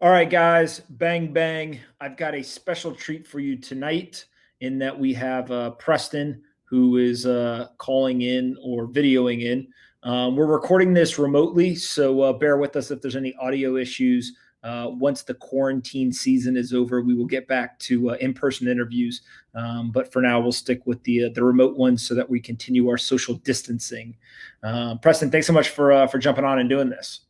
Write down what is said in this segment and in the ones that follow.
All right, guys, bang, bang. I've got a special treat for you tonight in that we have Preston, who is calling in or videoing in. We're recording this remotely, so bear with us if there's any audio issues. Once the quarantine season is over, we will get back to in-person interviews. But for now, we'll stick with the remote ones so that we continue our social distancing. Preston, thanks so much for jumping on and doing this.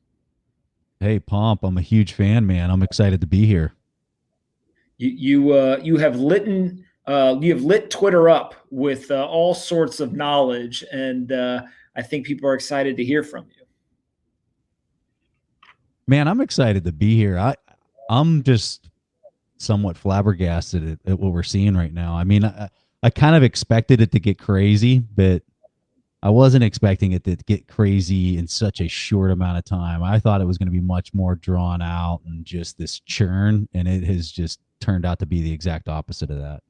Hey, Pomp, I'm a huge fan, man. I'm excited to be here. You have lit Twitter up with all sorts of knowledge, and I think people are excited to hear from you. Man, I'm excited to be here. I'm just somewhat flabbergasted at what we're seeing right now. I mean, I kind of expected it to get crazy, but I wasn't expecting it to get crazy in such a short amount of time. I thought it was going to be much more drawn out and just this churn, and it has just turned out to be the exact opposite of that.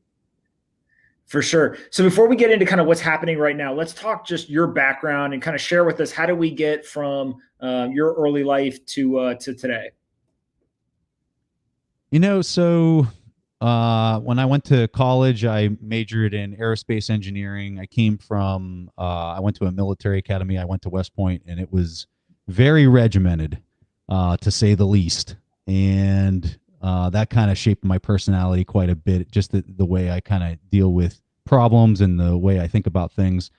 For sure. So before we get into kind of what's happening right now, let's talk just your background and kind of share with us, how do we get from your early life to today? So when I went to college, I majored in aerospace engineering. I went to a military academy. I went to West Point, and it was very regimented, to say the least. And that kind of shaped my personality quite a bit, just the way I kind of deal with problems and the way I think about things.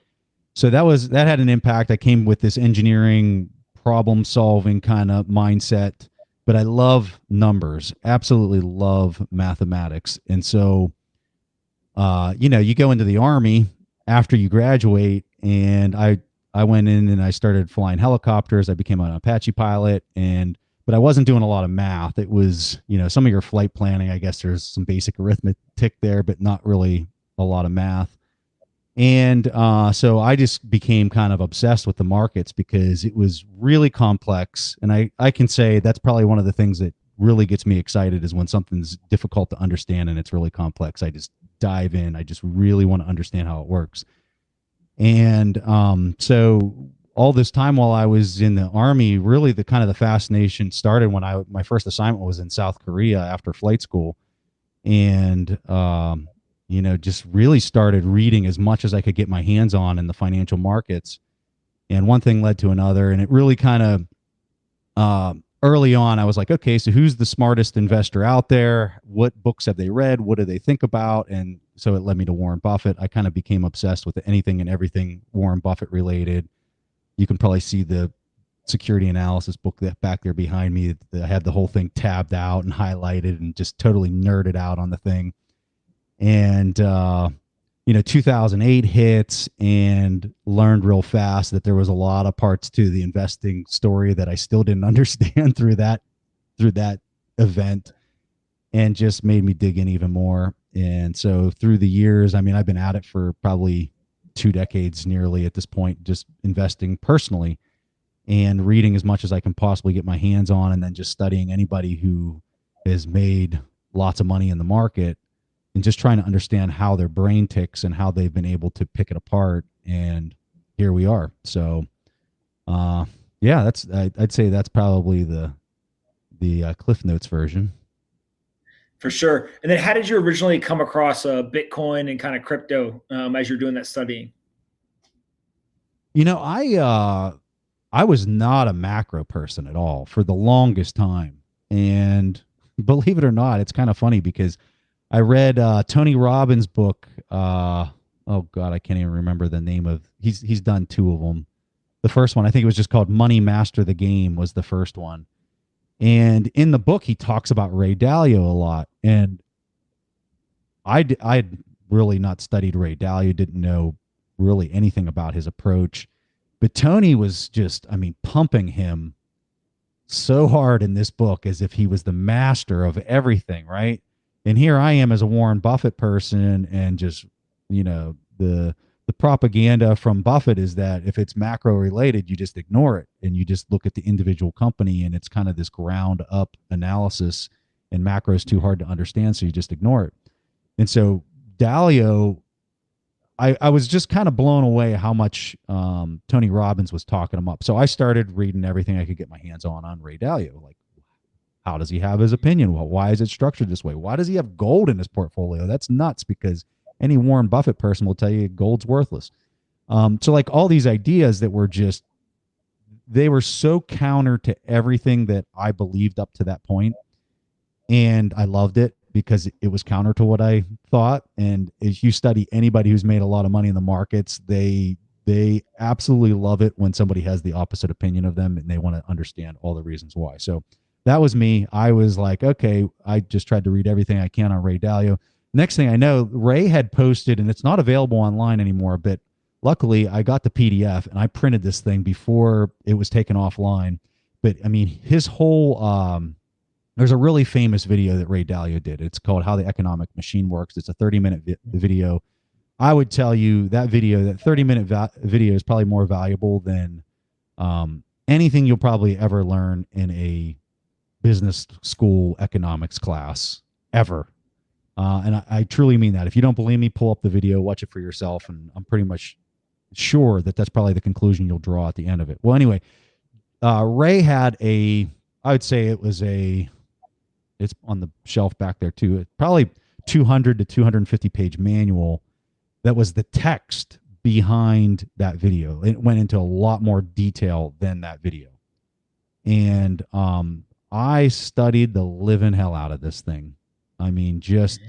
So that had an impact. I came with this engineering problem solving kind of mindset, but I love numbers, absolutely love mathematics. And so, you go into the Army after you graduate, and I went in and I started flying helicopters. I became an Apache pilot, but I wasn't doing a lot of math. It was, some of your flight planning, I guess there's some basic arithmetic there, but not really a lot of math. And so I just became kind of obsessed with the markets because it was really complex. And I can say that's probably one of the things that really gets me excited is when something's difficult to understand and it's really complex. I just dive in. I just really want to understand how it works. And so all this time while I was in the Army, really the fascination started when my first assignment was in South Korea after flight school. And just really started reading as much as I could get my hands on in the financial markets. And one thing led to another. And it really kind of, early on, I was like, okay, so who's the smartest investor out there? What books have they read? What do they think about? And so it led me to Warren Buffett. I kind of became obsessed with anything and everything Warren Buffett related. You can probably see the security analysis book that back there behind me. I had the whole thing tabbed out and highlighted and just totally nerded out on the thing. And 2008 hits and learned real fast that there was a lot of parts to the investing story that I still didn't understand through that event, and just made me dig in even more. And so through the years, I've been at it for probably 2 decades nearly at this point, just investing personally and reading as much as I can possibly get my hands on, and then just studying anybody who has made lots of money in the market and just trying to understand how their brain ticks and how they've been able to pick it apart. And here we are. So, I'd say that's probably the Cliff Notes version. For sure. And then how did you originally come across Bitcoin and kind of crypto as you're doing that studying? I was not a macro person at all for the longest time. And believe it or not, it's kind of funny because I read Tony Robbins' book. Oh God, I can't even remember the name of. He's done 2 of them. The first one, I think it was just called Money Master the Game, was the first one. And in the book, he talks about Ray Dalio a lot. And I'd really not studied Ray Dalio, didn't know really anything about his approach. But Tony was just, pumping him so hard in this book as if he was the master of everything, right? And here I am as a Warren Buffett person, and just, the propaganda from Buffett is that if it's macro related, you just ignore it and you just look at the individual company, and it's kind of this ground up analysis, and macro is too hard to understand, so you just ignore it. And so Dalio, I was just kind of blown away how much Tony Robbins was talking him up. So I started reading everything I could get my hands on Ray Dalio. Like, How does he have his opinion? Well, why is it structured this way? Why does he have gold in his portfolio? That's nuts, because any Warren Buffett person will tell you gold's worthless. So like all these ideas that were just, they were so counter to everything that I believed up to that point. And I loved it because it was counter to what I thought. And if you study anybody who's made a lot of money in the markets, they absolutely love it when somebody has the opposite opinion of them and they want to understand all the reasons why. So that was me. I was like, okay, I just tried to read everything I can on Ray Dalio. Next thing I know, Ray had posted, and it's not available online anymore, but luckily I got the PDF and I printed this thing before it was taken offline. But I mean, his whole, there's a really famous video that Ray Dalio did. It's called How the Economic Machine Works. It's a 30-minute video. I would tell you that video, that 30-minute video is probably more valuable than anything you'll probably ever learn in a business school economics class ever. And I truly mean that. If you don't believe me, pull up the video, watch it for yourself. And I'm pretty much sure that that's probably the conclusion you'll draw at the end of it. Well, anyway, Ray had I would say it's on the shelf back there too. Probably 200 to 250 page manual that was the text behind that video. It went into a lot more detail than that video. And I studied the living hell out of this thing. I mean, just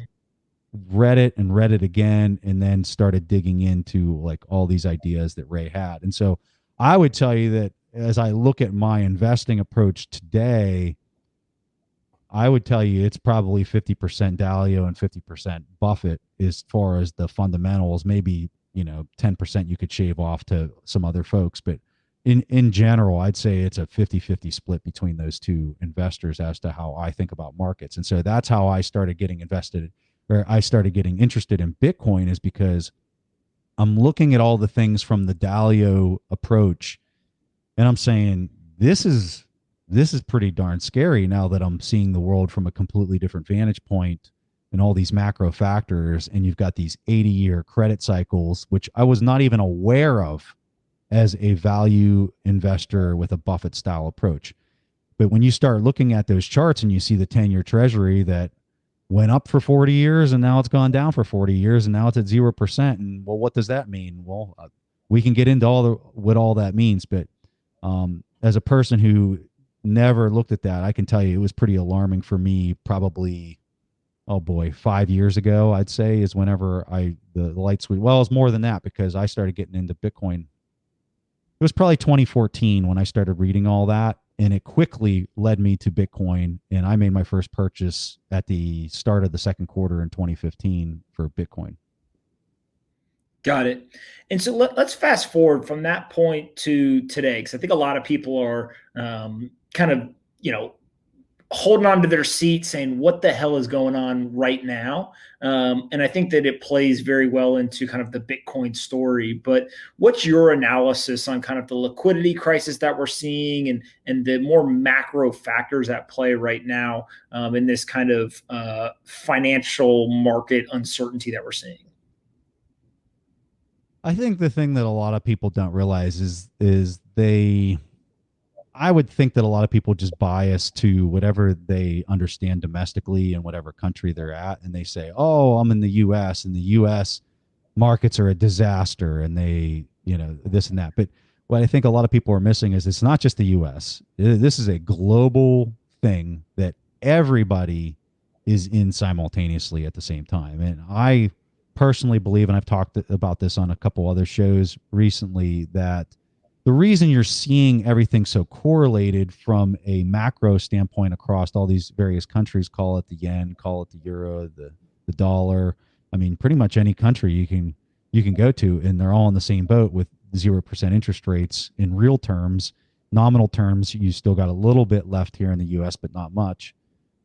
read it again, and then started digging into like all these ideas that Ray had. And so I would tell you that as I look at my investing approach today, I would tell you it's probably 50% Dalio and 50% Buffett as far as the fundamentals. Maybe, 10% you could shave off to some other folks. But in general, I'd say it's a 50-50 split between those two investors as to how I think about markets. And so that's how I started getting interested in Bitcoin, is because I'm looking at all the things from the Dalio approach, and I'm saying, this is pretty darn scary now that I'm seeing the world from a completely different vantage point and all these macro factors. And you've got these 80-year credit cycles, which I was not even aware of as a value investor with a Buffett style approach. But when you start looking at those charts and you see the 10-year treasury that went up for 40 years and now it's gone down for 40 years and now it's at 0%. And well, what does that mean? Well, we can get into what all that means. But as a person who never looked at that, I can tell you it was pretty alarming for me. Probably, 5 years ago, I'd say, is whenever the lights would, well, it was more than that, because I started getting into Bitcoin. It was probably 2014 when I started reading all that, and it quickly led me to Bitcoin. And I made my first purchase at the start of the second quarter in 2015 for Bitcoin. Got it. And so let's fast forward from that point to today, because I think a lot of people are kind of, holding on to their seat saying, what the hell is going on right now? And I think that it plays very well into kind of the Bitcoin story. But what's your analysis on kind of the liquidity crisis that we're seeing and the more macro factors at play right now in this kind of financial market uncertainty that we're seeing? I think the thing that a lot of people don't realize is I would think that a lot of people just bias to whatever they understand domestically in whatever country they're at. And they say, oh, I'm in the US and the US markets are a disaster and they, this and that. But what I think a lot of people are missing is it's not just the US. This is a global thing that everybody is in simultaneously at the same time. And I personally believe, and I've talked about this on a couple other shows recently, that the reason you're seeing everything so correlated from a macro standpoint across all these various countries, call it the yen, call it the euro, the dollar. I mean, pretty much any country you can go to, and they're all in the same boat with 0% interest rates in real terms. Nominal terms, you still got a little bit left here in the U.S., but not much.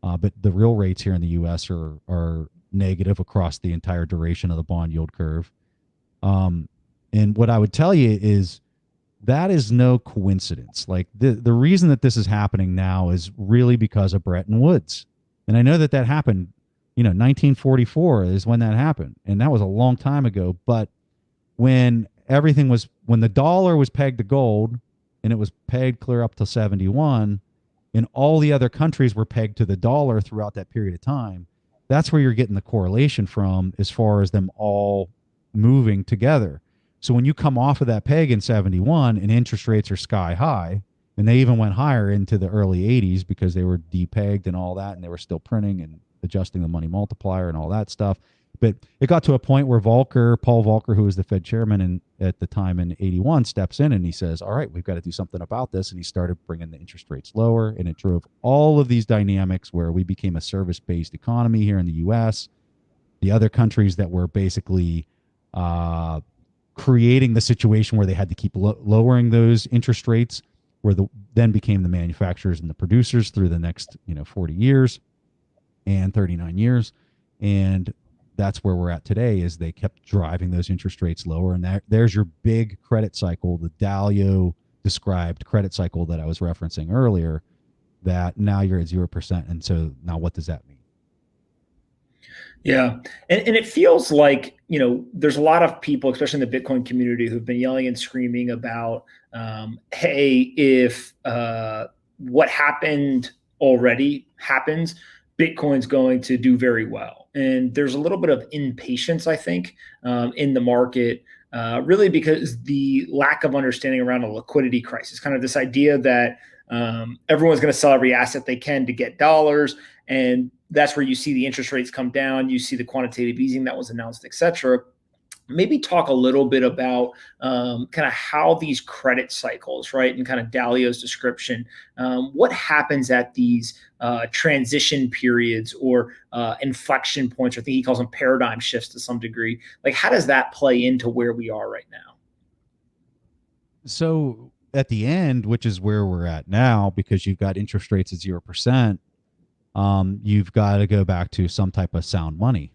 But the real rates here in the U.S. are negative across the entire duration of the bond yield curve. And what I would tell you is that is no coincidence. Like the reason that this is happening now is really because of Bretton Woods. And I know that happened, 1944 is when that happened. And that was a long time ago. But when the dollar was pegged to gold and it was pegged clear up to 71, and all the other countries were pegged to the dollar throughout that period of time. That's where you're getting the correlation from as far as them all moving together. So when you come off of that peg in 71 and interest rates are sky high, and they even went higher into the early 80s because they were depegged and all that, and they were still printing and adjusting the money multiplier and all that stuff. But it got to a point where Paul Volcker, who was the Fed chairman at the time in 81, steps in and he says, all right, we've got to do something about this. And he started bringing the interest rates lower, and it drove all of these dynamics where we became a service-based economy here in the U.S. The other countries that were basically creating the situation where they had to keep lowering those interest rates then became the manufacturers and the producers through the next 40 years and 39 years. And that's where we're at today, is they kept driving those interest rates lower. And there's your big credit cycle, the Dalio described credit cycle that I was referencing earlier, that now you're at 0%. And so now what does that mean? Yeah. And it feels like, there's a lot of people, especially in the Bitcoin community, who've been yelling and screaming about, hey, if what happened already happens, Bitcoin's going to do very well. And there's a little bit of impatience, I think, in the market, really because the lack of understanding around a liquidity crisis, kind of this idea that everyone's going to sell every asset they can to get dollars. And that's where you see the interest rates come down. You see the quantitative easing that was announced, et cetera. Maybe talk a little bit about kind of how these credit cycles, right, and kind of Dalio's description, what happens at these transition periods or inflection points, or I think he calls them paradigm shifts to some degree. Like, how does that play into where we are right now? So at the end, which is where we're at now, because you've got interest rates at 0%, you've got to go back to some type of sound money.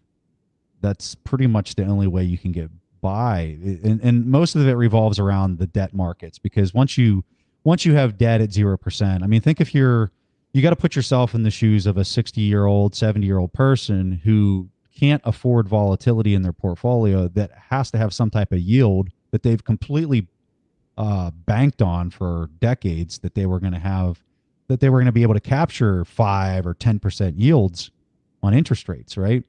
That's pretty much the only way you can get by. And most of it revolves around the debt markets, because once you have debt at 0%, I mean, think if you got to put yourself in the shoes of a 60-year-old, 70-year-old person who can't afford volatility in their portfolio, that has to have some type of yield that they've completely banked on for decades, that they were going to be able to capture 5 or 10% yields on interest rates, right?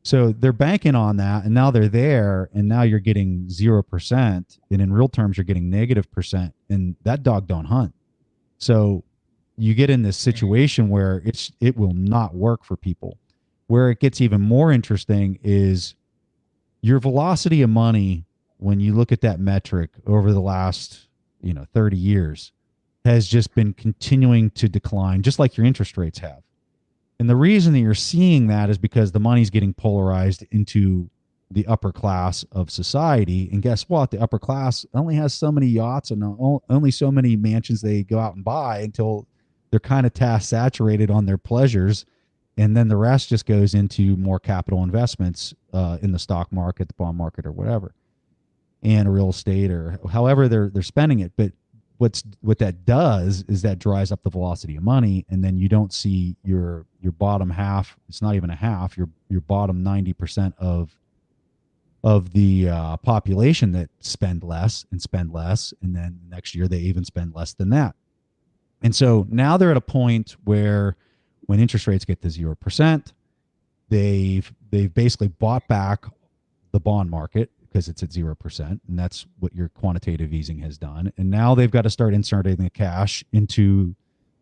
So they're banking on that, and now they're there, and now you're getting 0%, and in real terms, you're getting -%, and that dog don't hunt. So you get in this situation where it will not work for people. Where it gets even more interesting is your velocity of money, when you look at that metric over the last 30 years, has just been continuing to decline, just like your interest rates have. And the reason that you're seeing that is because the money's getting polarized into the upper class of society. And guess what? The upper class only has so many yachts and only so many mansions they go out and buy until they're kind of task saturated on their pleasures. And then the rest just goes into more capital investments in the stock market, the bond market, or whatever, and real estate, or however they're spending it. But what that does is that dries up the velocity of money, and then you don't see your bottom half. It's not even a half. Your bottom 90% of the population that spend less, and then next year they even spend less than that. And so now they're at a point where, when interest rates get to 0%, they've basically bought back the bond market, because it's at 0%, and that's what your quantitative easing has done. And now they've got to start inserting the cash into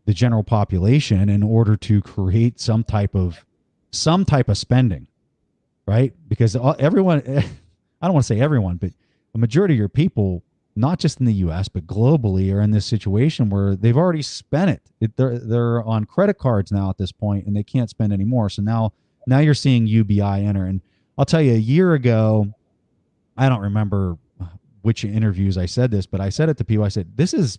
the general population in order to create some type of spending, right? Because everyone, I don't want to say everyone, but the majority of your people, not just in the US, but globally, are in this situation where they've already spent it. They're on credit cards now at this point, and they can't spend anymore. So now you're seeing UBI enter. And I'll tell you, a year ago, I don't remember which interviews I said this, but I said it to people. I said, this is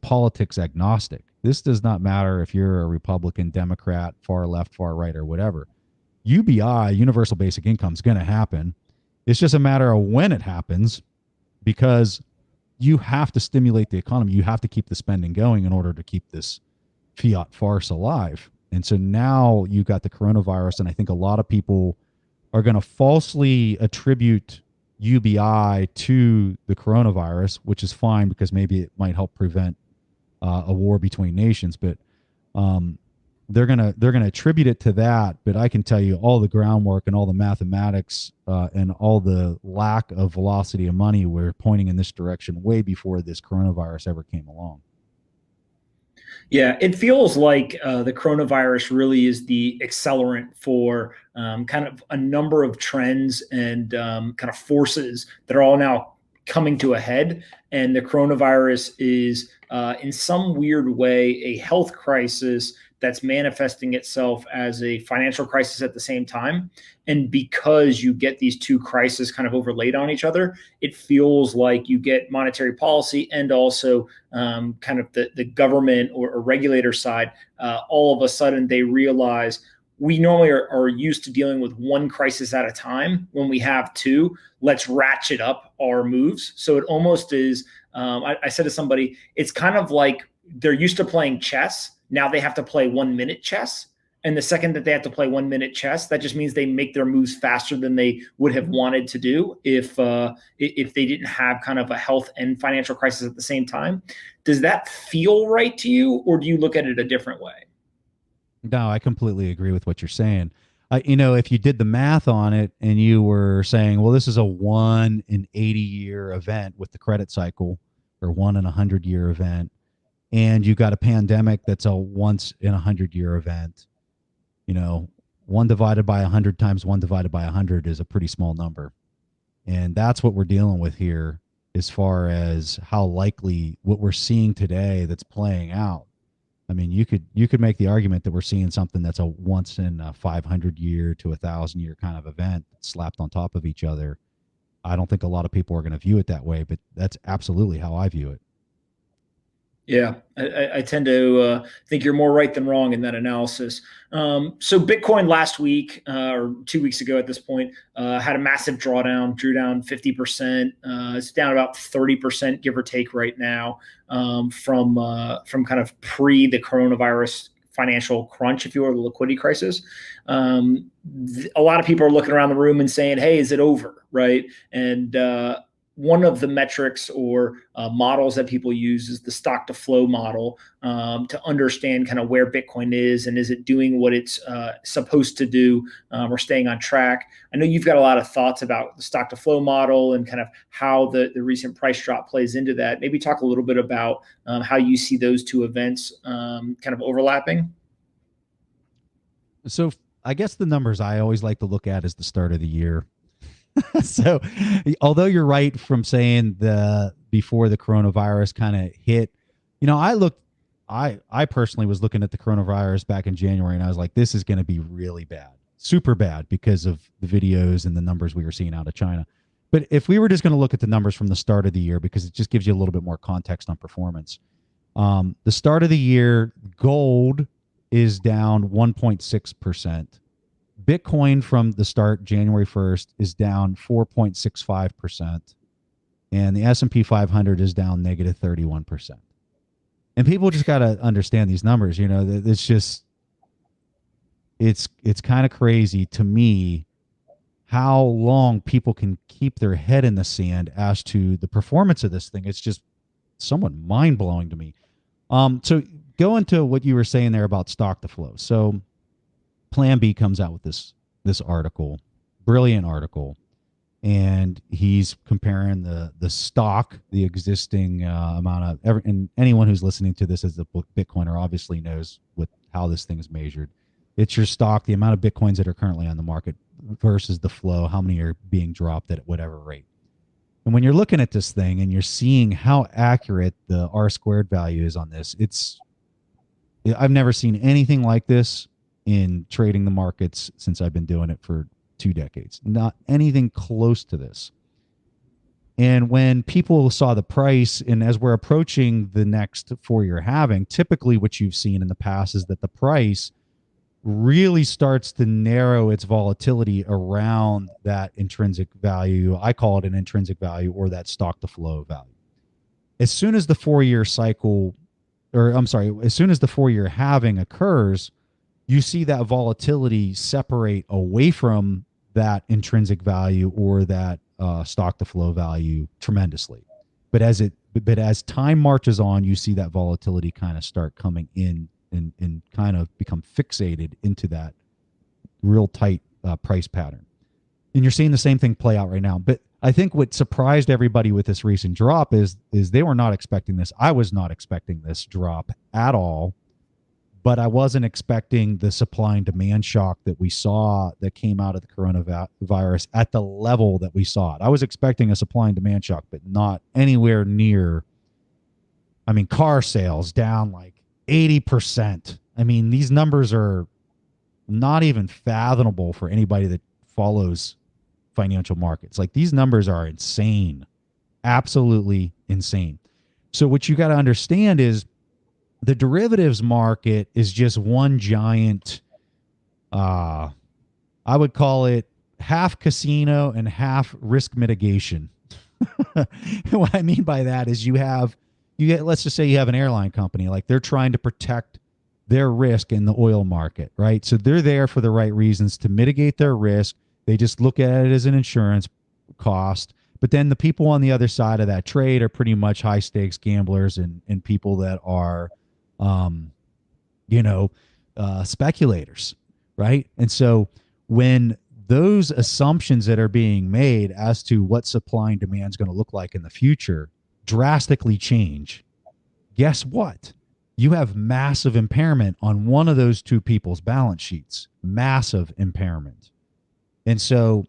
politics agnostic. This does not matter if you're a Republican, Democrat, far left, far right, or whatever. UBI, universal basic income, is going to happen. It's just a matter of when it happens, because you have to stimulate the economy. You have to keep the spending going in order to keep this fiat farce alive. And so now you've got the coronavirus, and I think a lot of people are going to falsely attribute UBI to the coronavirus, which is fine because maybe it might help prevent a war between nations. But They're gonna attribute it to that, but I can tell you all the groundwork and all the mathematics and all the lack of velocity of money were pointing in this direction way before this coronavirus ever came along. Yeah, it feels like the coronavirus really is the accelerant for kind of a number of trends and kind of forces that are all now coming to a head. And the coronavirus is, in some weird way, a health crisis that's manifesting itself as a financial crisis at the same time. And because you get these two crises kind of overlaid on each other, it feels like you get monetary policy and also kind of the government or regulator side. All of a sudden, they realize we normally are used to dealing with one crisis at a time. When we have two, let's ratchet up our moves. So it almost is, I said to somebody, it's kind of like they're used to playing chess. Now they have to play 1 minute chess. And the second that they have to play 1 minute chess, that just means they make their moves faster than they would have wanted to do if they didn't have kind of a health and financial crisis at the same time. Does that feel right to you, or do you look at it a different way? No, I completely agree with what you're saying. If you did the math on it and you were saying, well, this is a 1 in 80-year event with the credit cycle, or 1 in 100-year event, and you got a pandemic that's a once in 100-year event, 1 divided by 100 times 1 divided by 100 is a pretty small number. And that's what we're dealing with here as far as how likely what we're seeing today that's playing out. I mean, you could make the argument that we're seeing something that's a once in a 500-year to 1,000-year kind of event slapped on top of each other. I don't think a lot of people are going to view it that way, but that's absolutely how I view it. Yeah, I tend to think you're more right than wrong in that analysis. So Bitcoin last week, or 2 weeks ago at this point, had a massive drawdown, drew down 50%. It's down about 30%, give or take, right now, from kind of pre the coronavirus financial crunch, if you will, the liquidity crisis. A lot of people are looking around the room and saying, "Hey, is it over?" Right? And one of the metrics or models that people use is the stock to flow model, to understand kind of where Bitcoin is and is it doing what it's supposed to do, or staying on track. I know you've got a lot of thoughts about the stock to flow model and kind of how the recent price drop plays into that. Maybe talk a little bit about how you see those two events kind of overlapping. So I guess the numbers I always like to look at is the start of the year. So although you're right from saying before the coronavirus kind of hit, I personally was looking at the coronavirus back in January and I was like, this is going to be really bad, super bad, because of the videos and the numbers we were seeing out of China. But if we were just going to look at the numbers from the start of the year, because it just gives you a little bit more context on performance. The start of the year, gold is down 1.6%. Bitcoin from the start, January 1st, is down 4.65%. And the S&P 500 is down negative 31%. And people just got to understand these numbers. It's just, it's kind of crazy to me how long people can keep their head in the sand as to the performance of this thing. It's just somewhat mind-blowing to me. So go into what you were saying there about stock to flow. So Plan B comes out with this article, brilliant article, and he's comparing the stock, the existing amount of and anyone who's listening to this as a Bitcoiner obviously knows how this thing is measured. It's your stock, the amount of Bitcoins that are currently on the market versus the flow, how many are being dropped at whatever rate. And when you're looking at this thing and you're seeing how accurate the R squared value is on this, I've never seen anything like this in trading the markets since I've been doing it for 2 decades. Not anything close to this. And when people saw the price, and as we're approaching the next 4-year halving, typically what you've seen in the past is that the price really starts to narrow its volatility around that intrinsic value. I call it an intrinsic value, or that stock to flow value. As soon as the 4-year cycle, as soon as the 4-year halving occurs, you see that volatility separate away from that intrinsic value or that stock to flow value tremendously. But as time marches on, you see that volatility kind of start coming in and kind of become fixated into that real tight price pattern. And you're seeing the same thing play out right now. But I think what surprised everybody with this recent drop is they were not expecting this. I was not expecting this drop at all, but I wasn't expecting the supply and demand shock that we saw that came out of the coronavirus at the level that we saw it. I was expecting a supply and demand shock, but not anywhere near. I mean, car sales down like 80%. I mean, these numbers are not even fathomable for anybody that follows financial markets. Like, these numbers are insane, absolutely insane. So what you got to understand is the derivatives market is just one giant, I would call it half casino and half risk mitigation. What I mean by that is let's just say you have an airline company, like they're trying to protect their risk in the oil market, right? So they're there for the right reasons to mitigate their risk. They just look at it as an insurance cost. But then the people on the other side of that trade are pretty much high stakes gamblers and people that are, speculators, right? And so when those assumptions that are being made as to what supply and demand is going to look like in the future drastically change, guess what? You have massive impairment on one of those two people's balance sheets, massive impairment. And so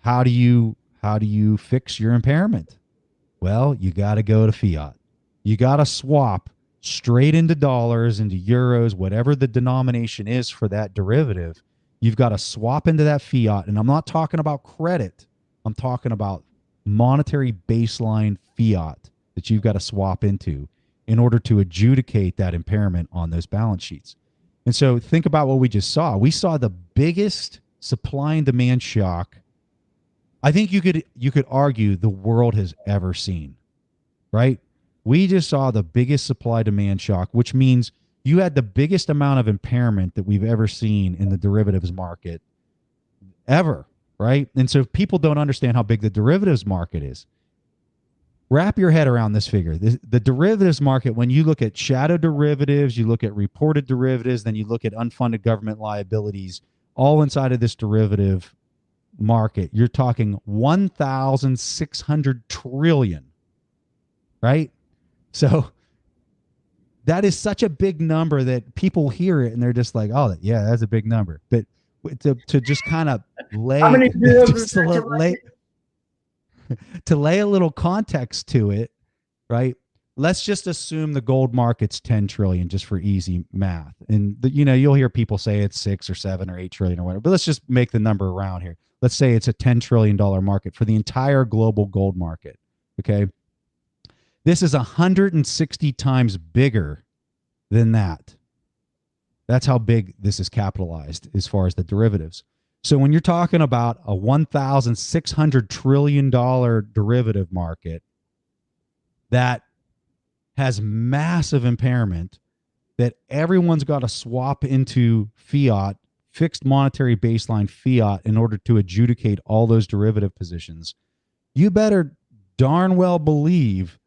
how do you fix your impairment? Well, you got to go to fiat. You got to swap straight into dollars, into euros, whatever the denomination is for that derivative. You've got to swap into that fiat. And I'm not talking about credit. I'm talking about monetary baseline fiat that you've got to swap into in order to adjudicate that impairment on those balance sheets. And so think about what we just saw. We saw the biggest supply and demand shock I think you could argue the world has ever seen, right? We just saw the biggest supply demand shock, which means you had the biggest amount of impairment that we've ever seen in the derivatives market ever, right? And so people don't understand how big the derivatives market is. Wrap your head around this figure. The derivatives market, when you look at shadow derivatives, you look at reported derivatives, then you look at unfunded government liabilities, all inside of this derivative market, you're talking 1,600 trillion, right? So that is such a big number that people hear it and they're just like, oh, yeah, that's a big number. But to just kind of lay, How many to lay a little context to it, right? Let's just assume the gold market's 10 trillion just for easy math. And you'll hear people say it's 6 or 7 or 8 trillion or whatever, but let's just make the number around here. Let's say it's a $10 trillion market for the entire global gold market. Okay. This is 160 times bigger than that. That's how big this is capitalized as far as the derivatives. So when you're talking about a $1,600 trillion derivative market that has massive impairment, that everyone's got to swap into fiat, fixed monetary baseline fiat, in order to adjudicate all those derivative positions, you better darn well believe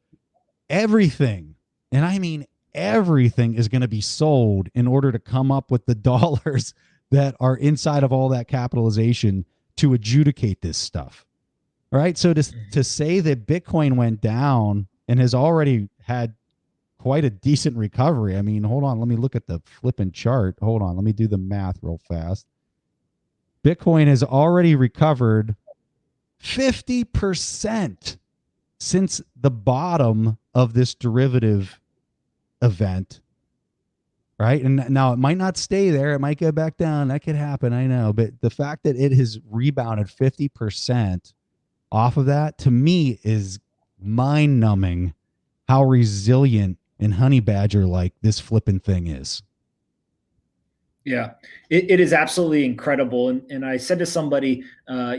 everything, and I mean everything, is going to be sold in order to come up with the dollars that are inside of all that capitalization to adjudicate this stuff. All right. So to say that Bitcoin went down and has already had quite a decent recovery. I mean, hold on. Let me look at the flipping chart. Hold on. Let me do the math real fast. Bitcoin has already recovered 50% since the bottom of this derivative event. Right. And now it might not stay there. It might go back down. That could happen. I know. But the fact that it has rebounded 50% off of that, to me, is mind numbing how resilient and honey badger like this flipping thing is. Yeah, it is absolutely incredible. And I said to somebody,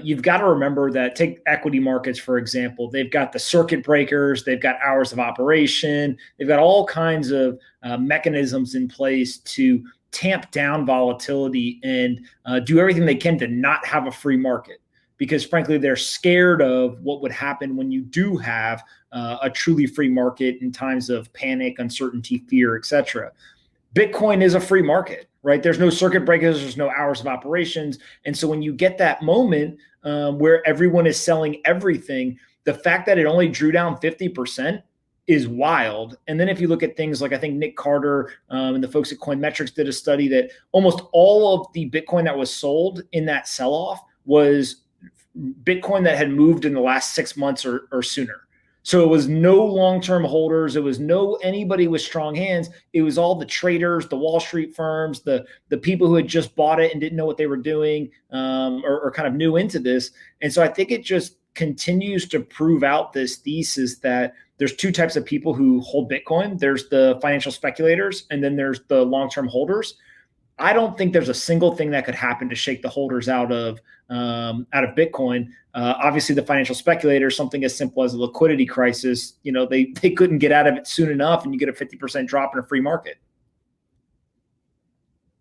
you've got to remember that, take equity markets, for example. They've got the circuit breakers. They've got hours of operation. They've got all kinds of mechanisms in place to tamp down volatility and do everything they can to not have a free market. Because frankly, they're scared of what would happen when you do have a truly free market in times of panic, uncertainty, fear, etc. Bitcoin is a free market, right? There's no circuit breakers, there's no hours of operations. And so when you get that moment where everyone is selling everything, the fact that it only drew down 50% is wild. And then if you look at things like, I think Nick Carter and the folks at Coinmetrics did a study that almost all of the Bitcoin that was sold in that sell-off was Bitcoin that had moved in the last 6 months or sooner. So it was no long-term holders. It was no anybody with strong hands. It was all the traders, the Wall Street firms, the people who had just bought it and didn't know what they were doing or kind of new into this. And so I think it just continues to prove out this thesis that there's two types of people who hold Bitcoin. There's the financial speculators, and then there's the long-term holders. I don't think there's a single thing that could happen to shake the holders out of Bitcoin. Obviously, the financial speculators, something as simple as a liquidity crisis, they couldn't get out of it soon enough, and you get a 50% drop in a free market.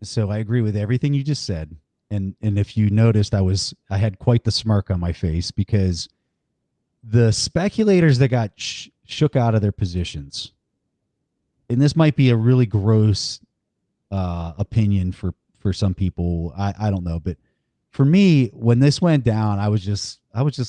So I agree with everything you just said. And if you noticed, I had quite the smirk on my face, because the speculators that got shook out of their positions, and this might be a really gross opinion for some people, I don't know, but for me, when this went down, I was just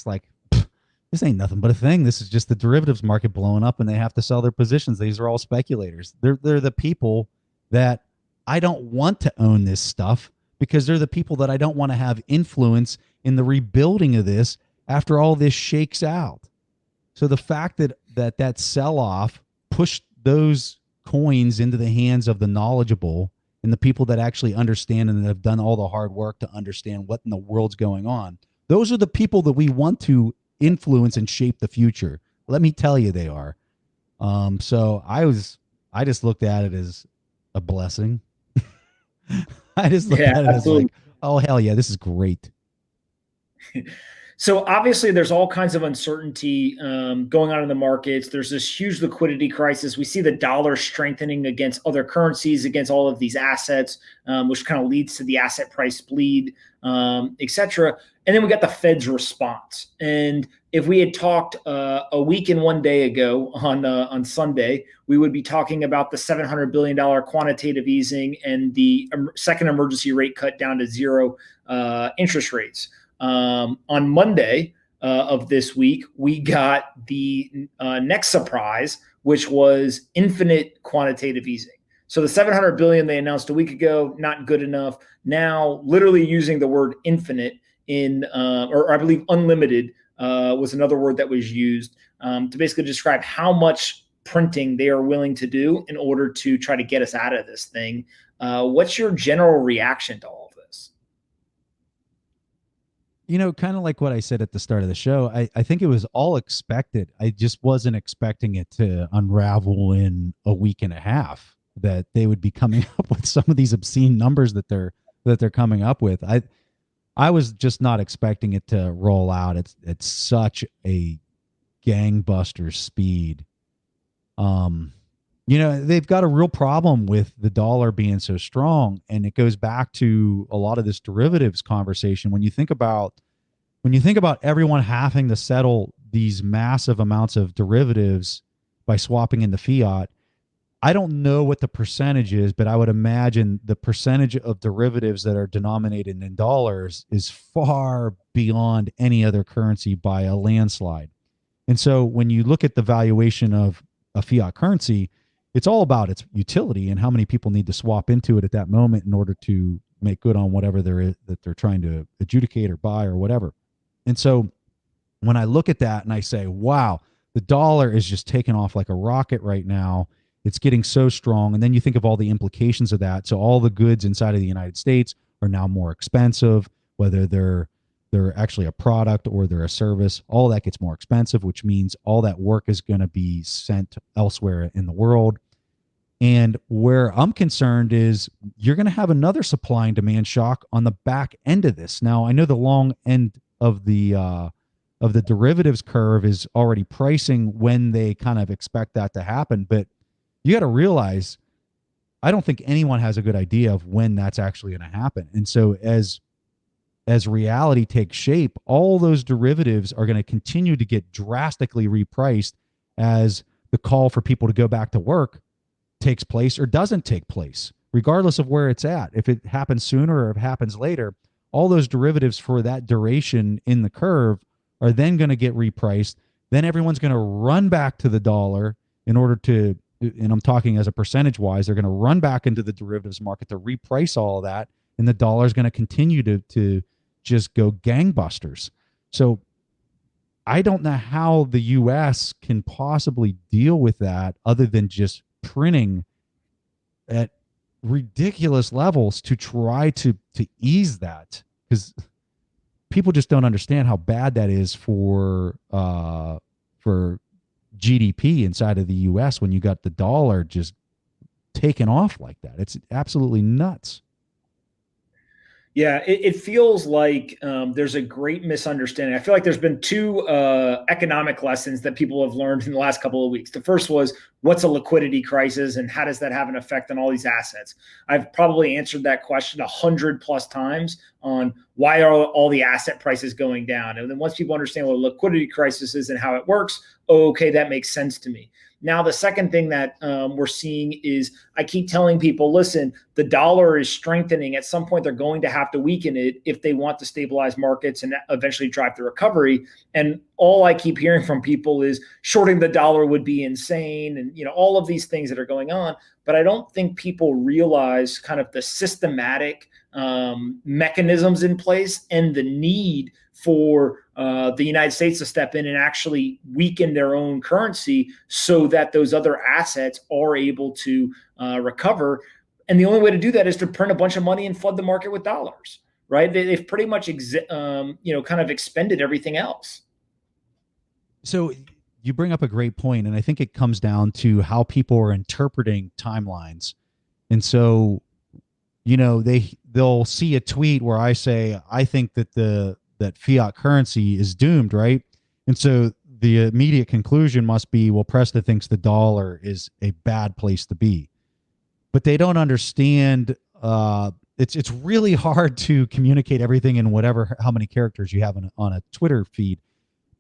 like, this ain't nothing but a thing. This is just the derivatives market blowing up, and they have to sell their positions. These are all speculators. They're the people that I don't want to own this stuff, because they're the people that I don't want to have influence in the rebuilding of this after all this shakes out. So the fact that sell-off pushed those coins into the hands of the knowledgeable and the people that actually understand and that have done all the hard work to understand what in the world's going on, those are the people that we want to influence and shape the future. Let me tell you, they are. So I just looked at it as a blessing. I just looked at it absolutely. As like, oh, hell yeah, this is great. So obviously there's all kinds of uncertainty going on in the markets. There's this huge liquidity crisis. We see the dollar strengthening against other currencies, against all of these assets, which kind of leads to the asset price bleed, et cetera. And then we got the Fed's response. And if we had talked a week and 1 day ago on Sunday, we would be talking about the $700 billion quantitative easing and the second emergency rate cut down to zero interest rates. On Monday of this week, we got the next surprise, which was infinite quantitative easing. So the 700 billion they announced a week ago, not good enough. Now, literally using the word infinite or I believe unlimited was another word that was used to basically describe how much printing they are willing to do in order to try to get us out of this thing. What's your general reaction to all of this? Kind of like what I said at the start of the show, I think it was all expected. I just wasn't expecting it to unravel in a week and a half, that they would be coming up with some of these obscene numbers that they're coming up with. I was just not expecting it to roll out at such a gangbuster speed. They've got a real problem with the dollar being so strong, and it goes back to a lot of this derivatives conversation. When you think about everyone having to settle these massive amounts of derivatives by swapping into fiat, I don't know what the percentage is, but I would imagine the percentage of derivatives that are denominated in dollars is far beyond any other currency by a landslide. And so when you look at the valuation of a fiat currency, it's all about its utility and how many people need to swap into it at that moment in order to make good on whatever that they're trying to adjudicate or buy or whatever. And so when I look at that and I say, wow, the dollar is just taking off like a rocket right now. It's getting so strong. And then you think of all the implications of that. So all the goods inside of the United States are now more expensive, whether they're actually a product or they're a service. All that gets more expensive, which means all that work is going to be sent elsewhere in the world. And where I'm concerned is you're going to have another supply and demand shock on the back end of this. Now, I know the long end of the derivatives curve is already pricing when they kind of expect that to happen, but you got to realize, I don't think anyone has a good idea of when that's actually going to happen. And so as reality takes shape, all those derivatives are going to continue to get drastically repriced as the call for people to go back to work takes place or doesn't take place, regardless of where it's at. If it happens sooner or if it happens later, all those derivatives for that duration in the curve are then going to get repriced. Then everyone's going to run back to the dollar in order to, and I'm talking as a percentage wise, they're going to run back into the derivatives market to reprice all of that. And the dollar is going to continue to just go gangbusters. So I don't know how the US can possibly deal with that other than just printing at ridiculous levels to try to ease that, because people just don't understand how bad that is for GDP inside of the US when you got the dollar just taken off like that. It's absolutely nuts. Yeah, it feels like there's a great misunderstanding. I feel like there's been two economic lessons that people have learned in the last couple of weeks. The first was, what's a liquidity crisis and how does that have an effect on all these assets? I've probably answered that question 100+ times on why are all the asset prices going down? And then once people understand what a liquidity crisis is and how it works, okay, that makes sense to me. Now, the second thing that we're seeing is, I keep telling people, listen, the dollar is strengthening. At some point, they're going to have to weaken it if they want to stabilize markets and eventually drive the recovery. And all I keep hearing from people is shorting the dollar would be insane, and all of these things that are going on. But I don't think people realize kind of the systematic mechanisms in place and the need for the United States to step in and actually weaken their own currency so that those other assets are able to recover. And the only way to do that is to print a bunch of money and flood the market with dollars, right? They've pretty much kind of expended everything else. So you bring up a great point, and I think it comes down to how people are interpreting timelines. And so, they'll see a tweet where I say, I think that that fiat currency is doomed, right? And so the immediate conclusion must be, well, Preston thinks the dollar is a bad place to be. But they don't understand. It's really hard to communicate everything in how many characters you have on a Twitter feed.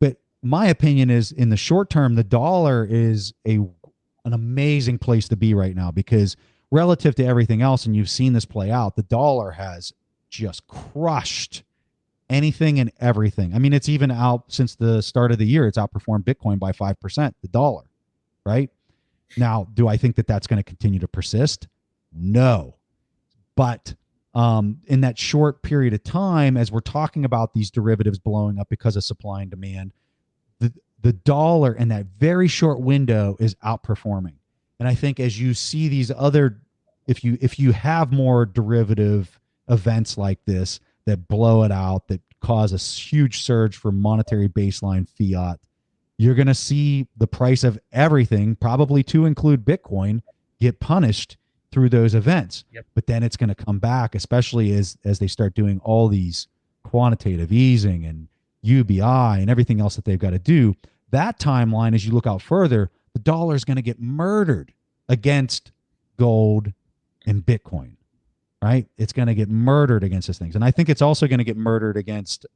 But my opinion is, in the short term, the dollar is an amazing place to be right now, because relative to everything else, and you've seen this play out, the dollar has just crushed anything and everything. I mean, it's even out since the start of the year. It's outperformed Bitcoin by 5%, the dollar, right? Now, do I think that that's going to continue to persist? No. But in that short period of time, as we're talking about these derivatives blowing up because of supply and demand, the dollar in that very short window is outperforming. And I think as you see these other, if you have more derivative events like this that blow it out, that cause a huge surge for monetary baseline fiat, you're going to see the price of everything, probably to include Bitcoin, get punished through those events. Yep. But then it's going to come back, especially as they start doing all these quantitative easing and UBI and everything else that they've got to do. That timeline, as you look out further, the dollar is going to get murdered against gold and Bitcoin, right? It's going to get murdered against those things. And I think it's also going to get murdered against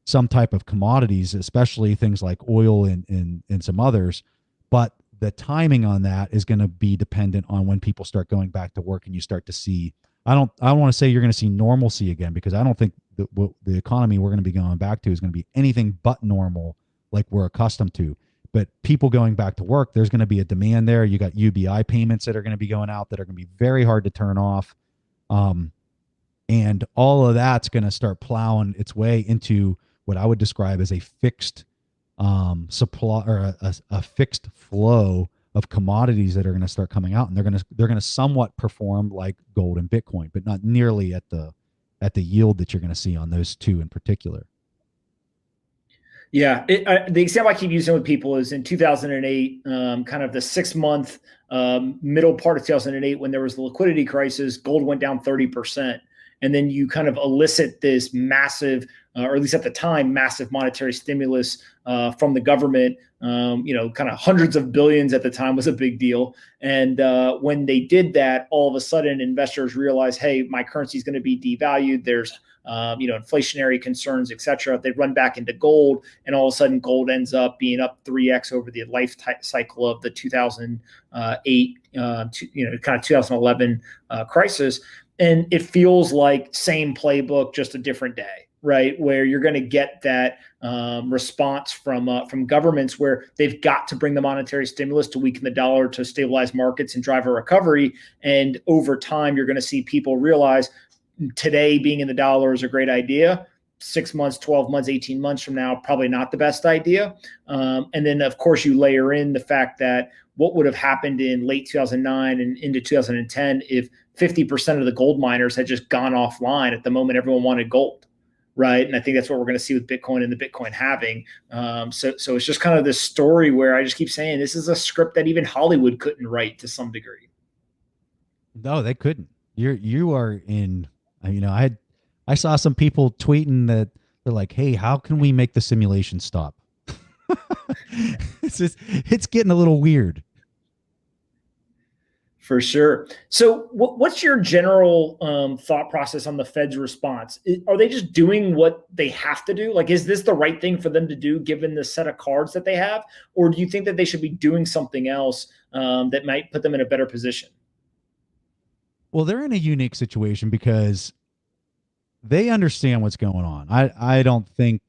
some type of commodities, especially things like oil and some others. But the timing on that is going to be dependent on when people start going back to work and you start to see, I don't want to say you're going to see normalcy again, because I don't think the economy we're going to be going back to is going to be anything but normal like we're accustomed to. But people going back to work, there's going to be a demand there. You got UBI payments that are going to be going out that are going to be very hard to turn off. And all of that's going to start plowing its way into what I would describe as a fixed supply, or a fixed flow of commodities that are going to start coming out, and they're going to somewhat perform like gold and Bitcoin, but not nearly at the yield that you're going to see on those two in particular. Yeah, the example I keep using with people is in 2008, kind of the 6-month middle part of 2008, when there was the liquidity crisis, gold went down 30%. And then you kind of elicit this massive or at least at the time, massive monetary stimulus from the government. Kind of hundreds of billions at the time was a big deal. And when they did that, all of a sudden investors realized, hey, my currency is going to be devalued. There's inflationary concerns, et cetera. They run back into gold, and all of a sudden gold ends up being up 3x over the life cycle of the 2008, kind of 2011 crisis. And it feels like same playbook, just a different day, right? Where you're going to get that response from governments where they've got to bring the monetary stimulus to weaken the dollar to stabilize markets and drive a recovery. And over time, you're going to see people realize today being in the dollar is a great idea. 6 months, 12 months, 18 months from now, probably not the best idea. And then, of course, you layer in the fact that what would have happened in late 2009 and into 2010 if 50% of the gold miners had just gone offline at the moment everyone wanted gold, right? And I think that's what we're going to see with Bitcoin and the Bitcoin halving. So it's just kind of this story where I just keep saying this is a script that even Hollywood couldn't write to some degree. No, they couldn't. You are in. I saw some people tweeting that they're like, "Hey, how can we make the simulation stop?" It's getting a little weird. For sure. So what's your general thought process on the Fed's response? Are they just doing what they have to do? Like, is this the right thing for them to do given the set of cards that they have? Or do you think that they should be doing something else that might put them in a better position? Well, they're in a unique situation because they understand what's going on. I don't think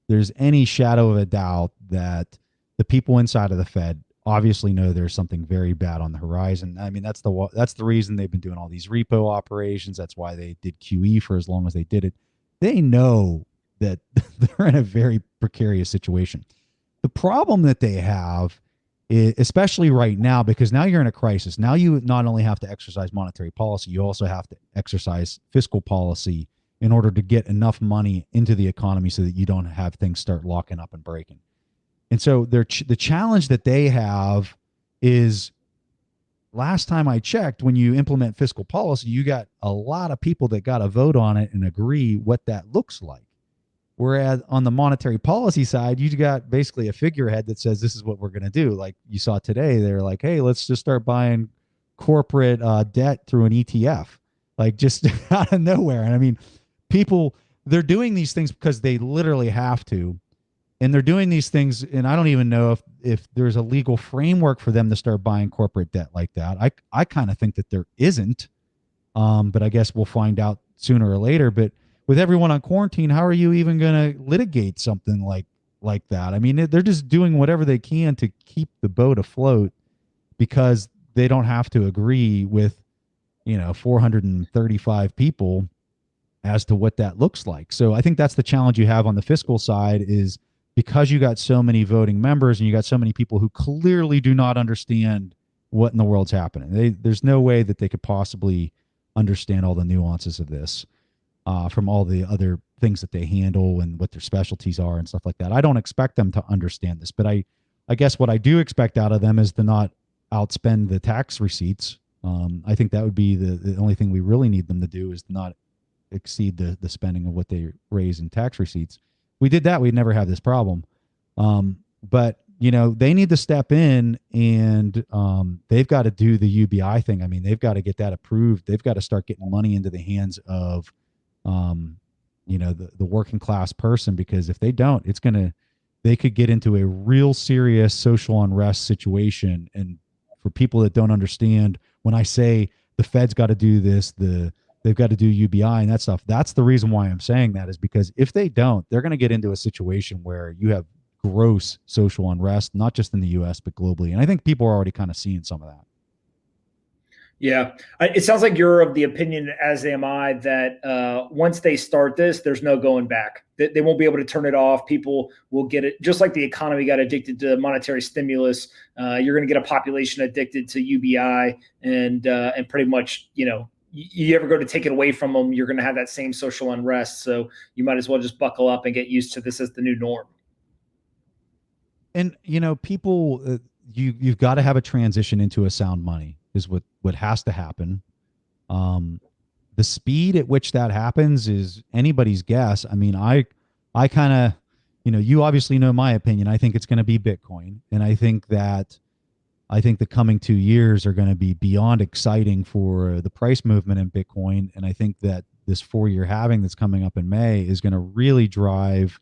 there's any shadow of a doubt that the people inside of the Fed obviously know there's something very bad on the horizon. I mean, that's the reason they've been doing all these repo operations. That's why they did QE for as long as they did it. They know that they're in a very precarious situation. The problem that they have is, especially right now, because now you're in a crisis. Now you not only have to exercise monetary policy, you also have to exercise fiscal policy in order to get enough money into the economy so that you don't have things start locking up and breaking. And so the challenge that they have is, last time I checked, when you implement fiscal policy, you got a lot of people that got to vote on it and agree what that looks like. Whereas on the monetary policy side, you got basically a figurehead that says, this is what we're going to do. Like you saw today, they're like, hey, let's just start buying corporate debt through an ETF, like just out of nowhere. And I mean, people, they're doing these things because they literally have to. And they're doing these things, and I don't even know if there's a legal framework for them to start buying corporate debt like that. I kind of think that there isn't, but I guess we'll find out sooner or later. But with everyone on quarantine, how are you even going to litigate something like that? I mean, they're just doing whatever they can to keep the boat afloat because they don't have to agree with 435 people as to what that looks like. So I think that's the challenge you have on the fiscal side is, because you got so many voting members and you got so many people who clearly do not understand what in the world's happening. There's no way that they could possibly understand all the nuances of this from all the other things that they handle and what their specialties are and stuff like that. I don't expect them to understand this, but I guess what I do expect out of them is to not outspend the tax receipts. I think that would be the only thing we really need them to do, is not exceed the spending of what they raise in tax receipts. We did that, we'd never have this problem. But they need to step in, and they've got to do the UBI thing. I mean, they've got to get that approved. They've got to start getting money into the hands of, the working class person, because if they don't, they could get into a real serious social unrest situation. And for people that don't understand, when I say the Fed's got to do this, they've got to do UBI and that stuff. That's the reason why I'm saying that, is because if they don't, they're going to get into a situation where you have gross social unrest, not just in the US, but globally. And I think people are already kind of seeing some of that. Yeah. It sounds like you're of the opinion, as am I, that once they start this, there's no going back. They won't be able to turn it off. People will get it. Just like the economy got addicted to monetary stimulus, you're going to get a population addicted to UBI, and pretty much, you ever go to take it away from them, you're going to have that same social unrest. So you might as well just buckle up and get used to this as the new norm. And, people, you've got to have a transition into a sound money is what has to happen. the speed at which that happens is anybody's guess. I mean, I kind of, you obviously know my opinion. I think it's going to be Bitcoin. And I think the coming 2 years are going to be beyond exciting for the price movement in Bitcoin. And I think that this 4-year halving that's coming up in May is going to really drive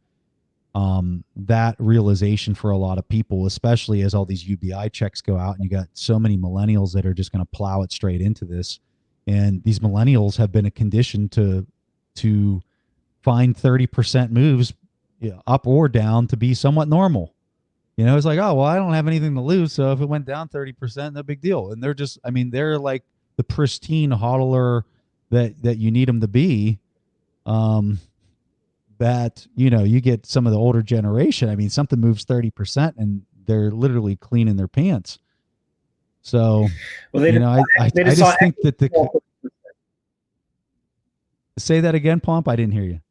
that realization for a lot of people, especially as all these UBI checks go out and you got so many millennials that are just going to plow it straight into this. And these millennials have been a condition to find 30% moves up or down to be somewhat normal. It's like, oh, well, I don't have anything to lose. So if it went down 30%, no big deal. And they're like the pristine hodler that you need them to be. That, you get some of the older generation. I mean, something moves 30% and they're literally cleaning their pants. So, well, I just think that say that again, Pomp. I didn't hear you.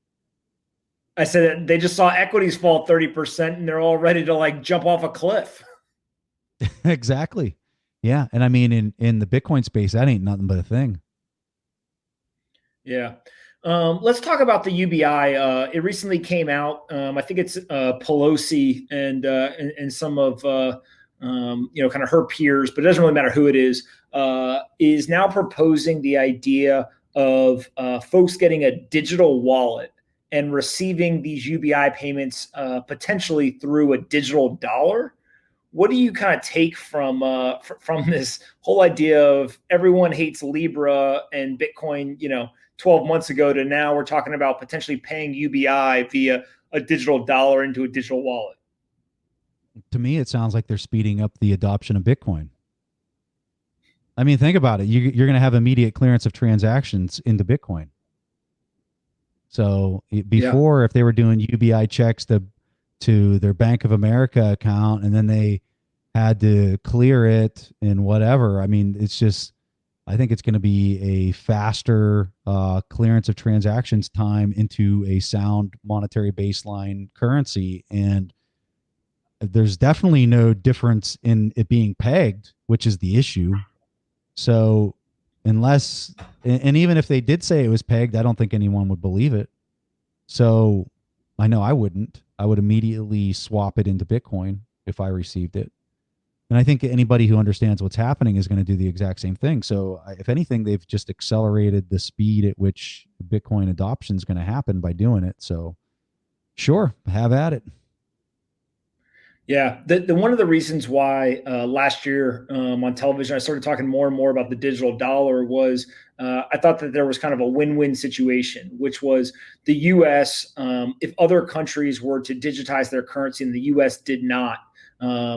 I said they just saw equities fall 30% and they're all ready to like jump off a cliff. Exactly. Yeah. And I mean, in the Bitcoin space, that ain't nothing but a thing. Yeah. Let's talk about the UBI. It recently came out. I think it's Pelosi and some of kind of her peers, but it doesn't really matter who it is now proposing the idea of folks getting a digital wallet and receiving these UBI payments potentially through a digital dollar. What do you kind of take from this whole idea of everyone hates Libra and Bitcoin, 12 months ago to now we're talking about potentially paying UBI via a digital dollar into a digital wallet? To me, it sounds like they're speeding up the adoption of Bitcoin. I mean, think about it. You're going to have immediate clearance of transactions into Bitcoin. So before, if they were doing UBI checks to their Bank of America account and then they had to clear it and whatever, I mean, I think it's going to be a faster clearance of transactions time into a sound monetary baseline currency. And there's definitely no difference in it being pegged, which is the issue. So unless, and even if they did say it was pegged, I don't think anyone would believe it. So I know I wouldn't. I would immediately swap it into Bitcoin if I received it. And I think anybody who understands what's happening is going to do the exact same thing. So if anything, they've just accelerated the speed at which Bitcoin adoption is going to happen by doing it. So sure, have at it. Yeah, the one of the reasons why last year on television I started talking more and more about the digital dollar was I thought that there was kind of a win-win situation, which was the U.S. If other countries were to digitize their currency and the U.S. did not,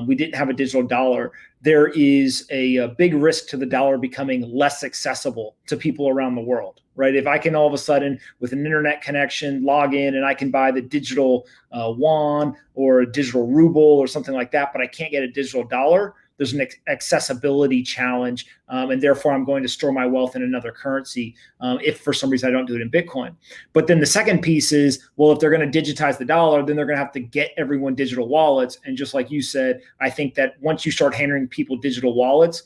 we didn't have a digital dollar, there is a big risk to the dollar becoming less accessible to people around the world, right? If I can all of a sudden, with an internet connection, log in and I can buy the digital yuan or a digital ruble or something like that, but I can't get a digital dollar, there's an accessibility challenge, and therefore I'm going to store my wealth in another currency if for some reason I don't do it in Bitcoin. But then the second piece is, well, if they're going to digitize the dollar, then they're going to have to get everyone digital wallets. And just like you said, I think that once you start handing people digital wallets,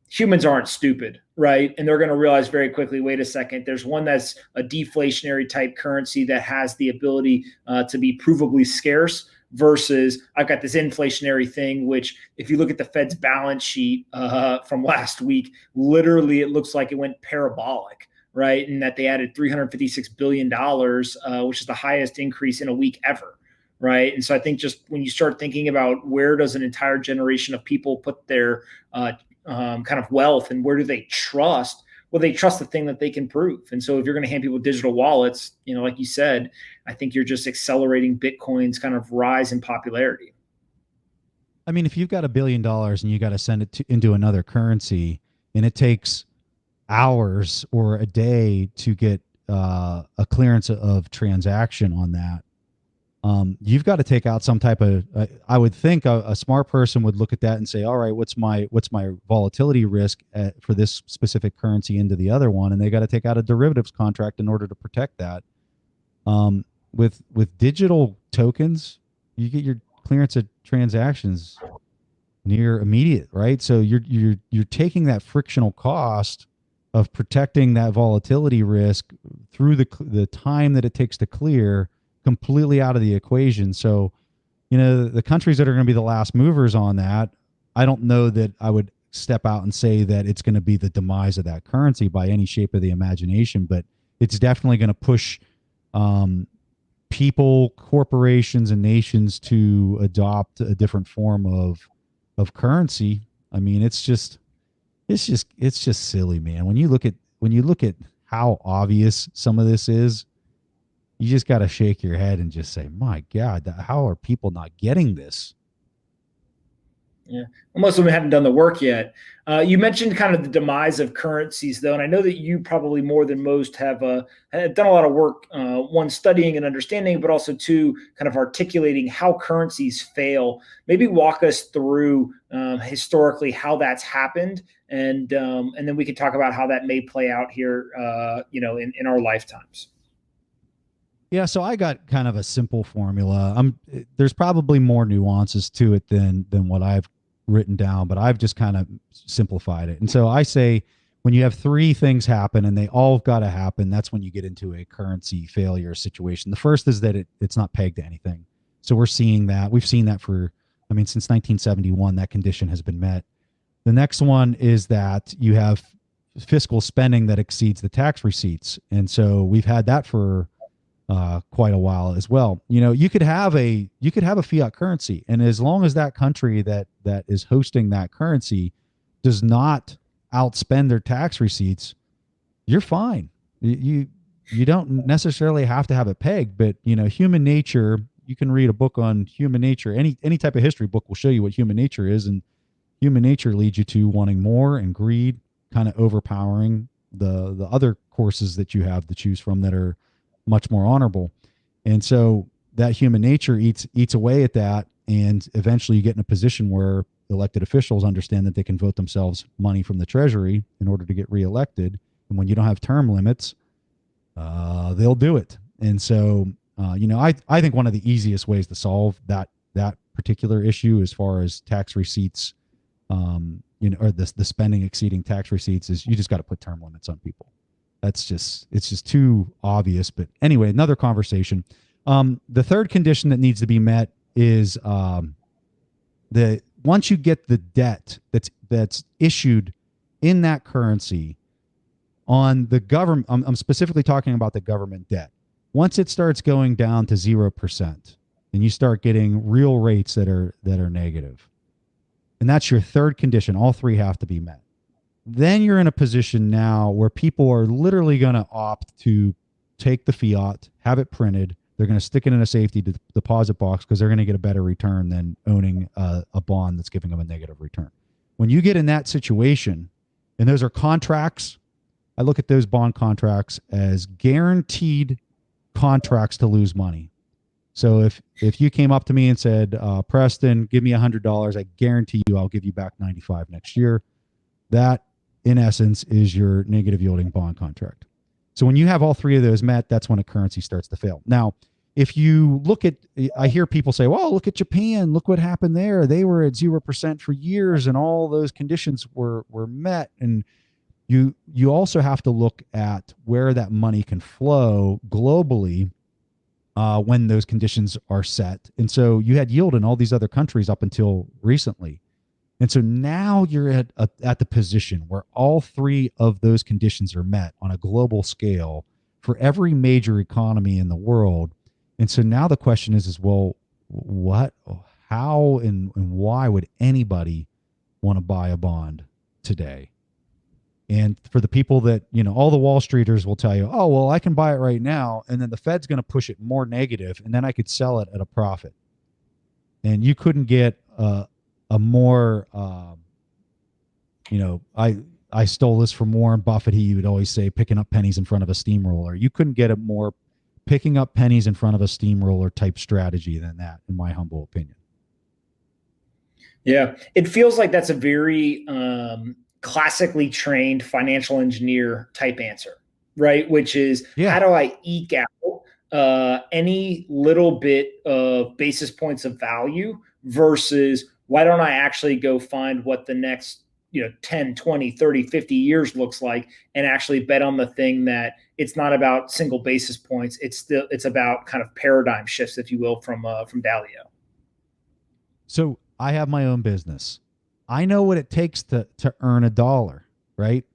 humans aren't stupid, right? And they're going to realize very quickly, wait a second, there's one that's a deflationary type currency that has the ability to be provably scarce, versus I've got this inflationary thing, which if you look at the Fed's balance sheet from last week, literally it looks like it went parabolic, right? And that they added $356 billion, which is the highest increase in a week ever, right? And so I think just when you start thinking about where does an entire generation of people put their kind of wealth and where do they trust, well, they trust the thing that they can prove. And so if you're going to hand people digital wallets, like you said, I think you're just accelerating Bitcoin's kind of rise in popularity. I mean, if you've got $1 billion and you got to send it into another currency and it takes hours or a day to get a clearance of transaction on that, you've got to take out some type of, I would think a smart person would look at that and say, all right, what's my volatility risk for this specific currency into the other one? And they got to take out a derivatives contract in order to protect that. With digital tokens, you get your clearance of transactions near immediate, right? So you're taking that frictional cost of protecting that volatility risk through the time that it takes to clear completely out of the equation. So, the countries that are going to be the last movers on that, I don't know that I would step out and say that it's going to be the demise of that currency by any shape of the imagination, but it's definitely going to push people, corporations, and nations to adopt a different form of currency. I mean, it's just silly, man. When you look at how obvious some of this is, you just got to shake your head and just say, my God, how are people not getting this? Yeah. Well, most of them haven't done the work yet. You mentioned kind of the demise of currencies, though, and I know that you probably more than most have done a lot of work, one, studying and understanding, but also two, kind of articulating how currencies fail. Maybe walk us through historically how that's happened, and then we can talk about how that may play out here, in our lifetimes. Yeah, so I got kind of a simple formula. There's probably more nuances to it than what I've written down, but I've just kind of simplified it. And so I say when you have three things happen and they all got to happen, that's when you get into a currency failure situation. The first is that it's not pegged to anything. So we're seeing that. We've seen that since 1971, that condition has been met. The next one is that you have fiscal spending that exceeds the tax receipts. And so we've had that for quite a while as well. You could have a fiat currency, and as long as that country that is hosting that currency does not outspend their tax receipts, you're fine. You don't necessarily have to have it pegged, but human nature. You can read a book on human nature. Any type of history book will show you what human nature is, and human nature leads you to wanting more and greed, kind of overpowering the other courses that you have to choose from that are much more honorable. And so that human nature eats away at that. And eventually you get in a position where elected officials understand that they can vote themselves money from the treasury in order to get reelected. And when you don't have term limits, they'll do it. And so, I think one of the easiest ways to solve that particular issue as far as tax receipts, or the spending exceeding tax receipts, is you just got to put term limits on people. It's just too obvious. But anyway, another conversation. The third condition that needs to be met is once you get the debt that's issued in that currency on the government, I'm specifically talking about the government debt. Once it starts going down to 0%, and you start getting real rates that are negative, and that's your third condition. All three have to be met. Then you're in a position now where people are literally going to opt to take the fiat, have it printed. They're going to stick it in a safety deposit box because they're going to get a better return than owning a bond that's giving them a negative return. When you get in that situation, and those are contracts, I look at those bond contracts as guaranteed contracts to lose money. So if you came up to me and said, Preston, give me $100, I guarantee you I'll give you back 95 next year. That, in essence, is your negative yielding bond contract. So when you have all three of those met, that's when a currency starts to fail. Now, if you look at, I hear people say, well, look at Japan, look what happened there. They were at 0% for years and all those conditions were met. And you also have to look at where that money can flow globally when those conditions are set. And so you had yield in all these other countries up until recently. And so now you're at the position where all three of those conditions are met on a global scale for every major economy in the world. And so now the question is well, what, how, and why would anybody want to buy a bond today? And for the people that, all the Wall Streeters will tell you, oh, well, I can buy it right now. And then the Fed's going to push it more negative, and then I could sell it at a profit. And you couldn't get a more, I stole this from Warren Buffett. He would always say, picking up pennies in front of a steamroller. You couldn't get a more picking up pennies in front of a steamroller type strategy than that, in my humble opinion. Yeah, it feels like that's a very classically trained financial engineer type answer, right? Which is, how do I eke out any little bit of basis points of value versus why don't I actually go find what the next, 10, 20, 30, 50 years looks like, and actually bet on the thing that it's not about single basis points. It's about kind of paradigm shifts, if you will, from Dalio. So I have my own business. I know what it takes to earn a dollar, right?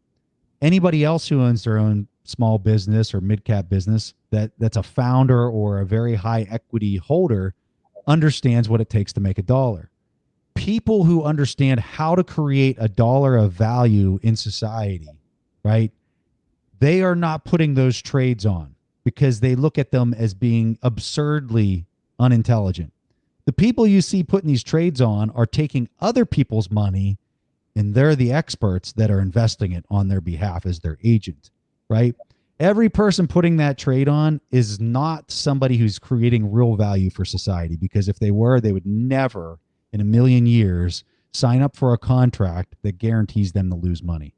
Anybody else who owns their own small business or mid-cap business that's a founder or a very high equity holder understands what it takes to make a dollar. People who understand how to create a dollar of value in society, right? They are not putting those trades on because they look at them as being absurdly unintelligent. The people you see putting these trades on are taking other people's money, and they're the experts that are investing it on their behalf as their agent, right? Every person putting that trade on is not somebody who's creating real value for society, because if they were, they would never in a million years sign up for a contract that guarantees them to lose money.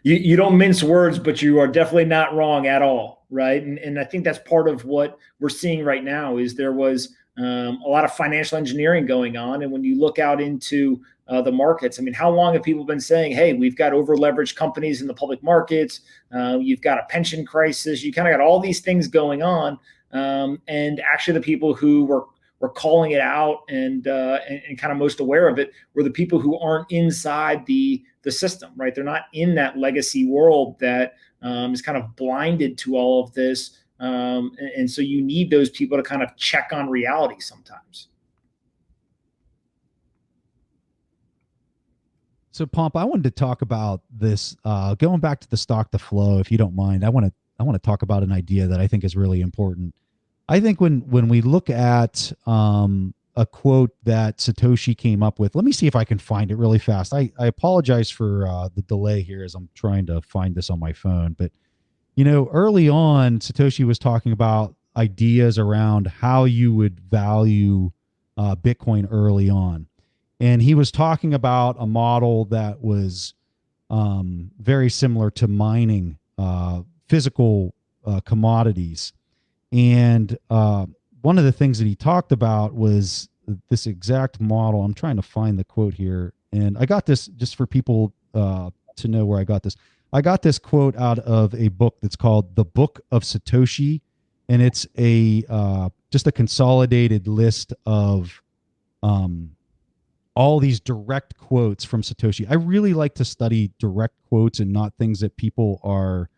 You don't mince words, but you are definitely not wrong at all, right? And I think that's part of what we're seeing right now is there was a lot of financial engineering going on. And when you look out into the markets, I mean, how long have people been saying, hey, we've got over-leveraged companies in the public markets, you've got a pension crisis, you kind of got all these things going on. And actually the people who were calling it out and kind of most aware of it were the people who aren't inside the system, right? They're not in that legacy world that is kind of blinded to all of this. And so you need those people to kind of check on reality sometimes. So Pomp, I wanted to talk about this, going back to the stock to flow, if you don't mind. I want to talk about an idea that I think is really important. I think when we look at a quote that Satoshi came up with, let me see if I can find it really fast. I apologize for the delay here as I'm trying to find this on my phone. But, early on, Satoshi was talking about ideas around how you would value Bitcoin early on. And he was talking about a model that was very similar to mining physical commodities. And one of the things that he talked about was this exact model. I'm trying to find the quote here. And I got this just for people to know where I got this. I got this quote out of a book that's called The Book of Satoshi. And it's just a consolidated list of all these direct quotes from Satoshi. I really like to study direct quotes and not things that people are,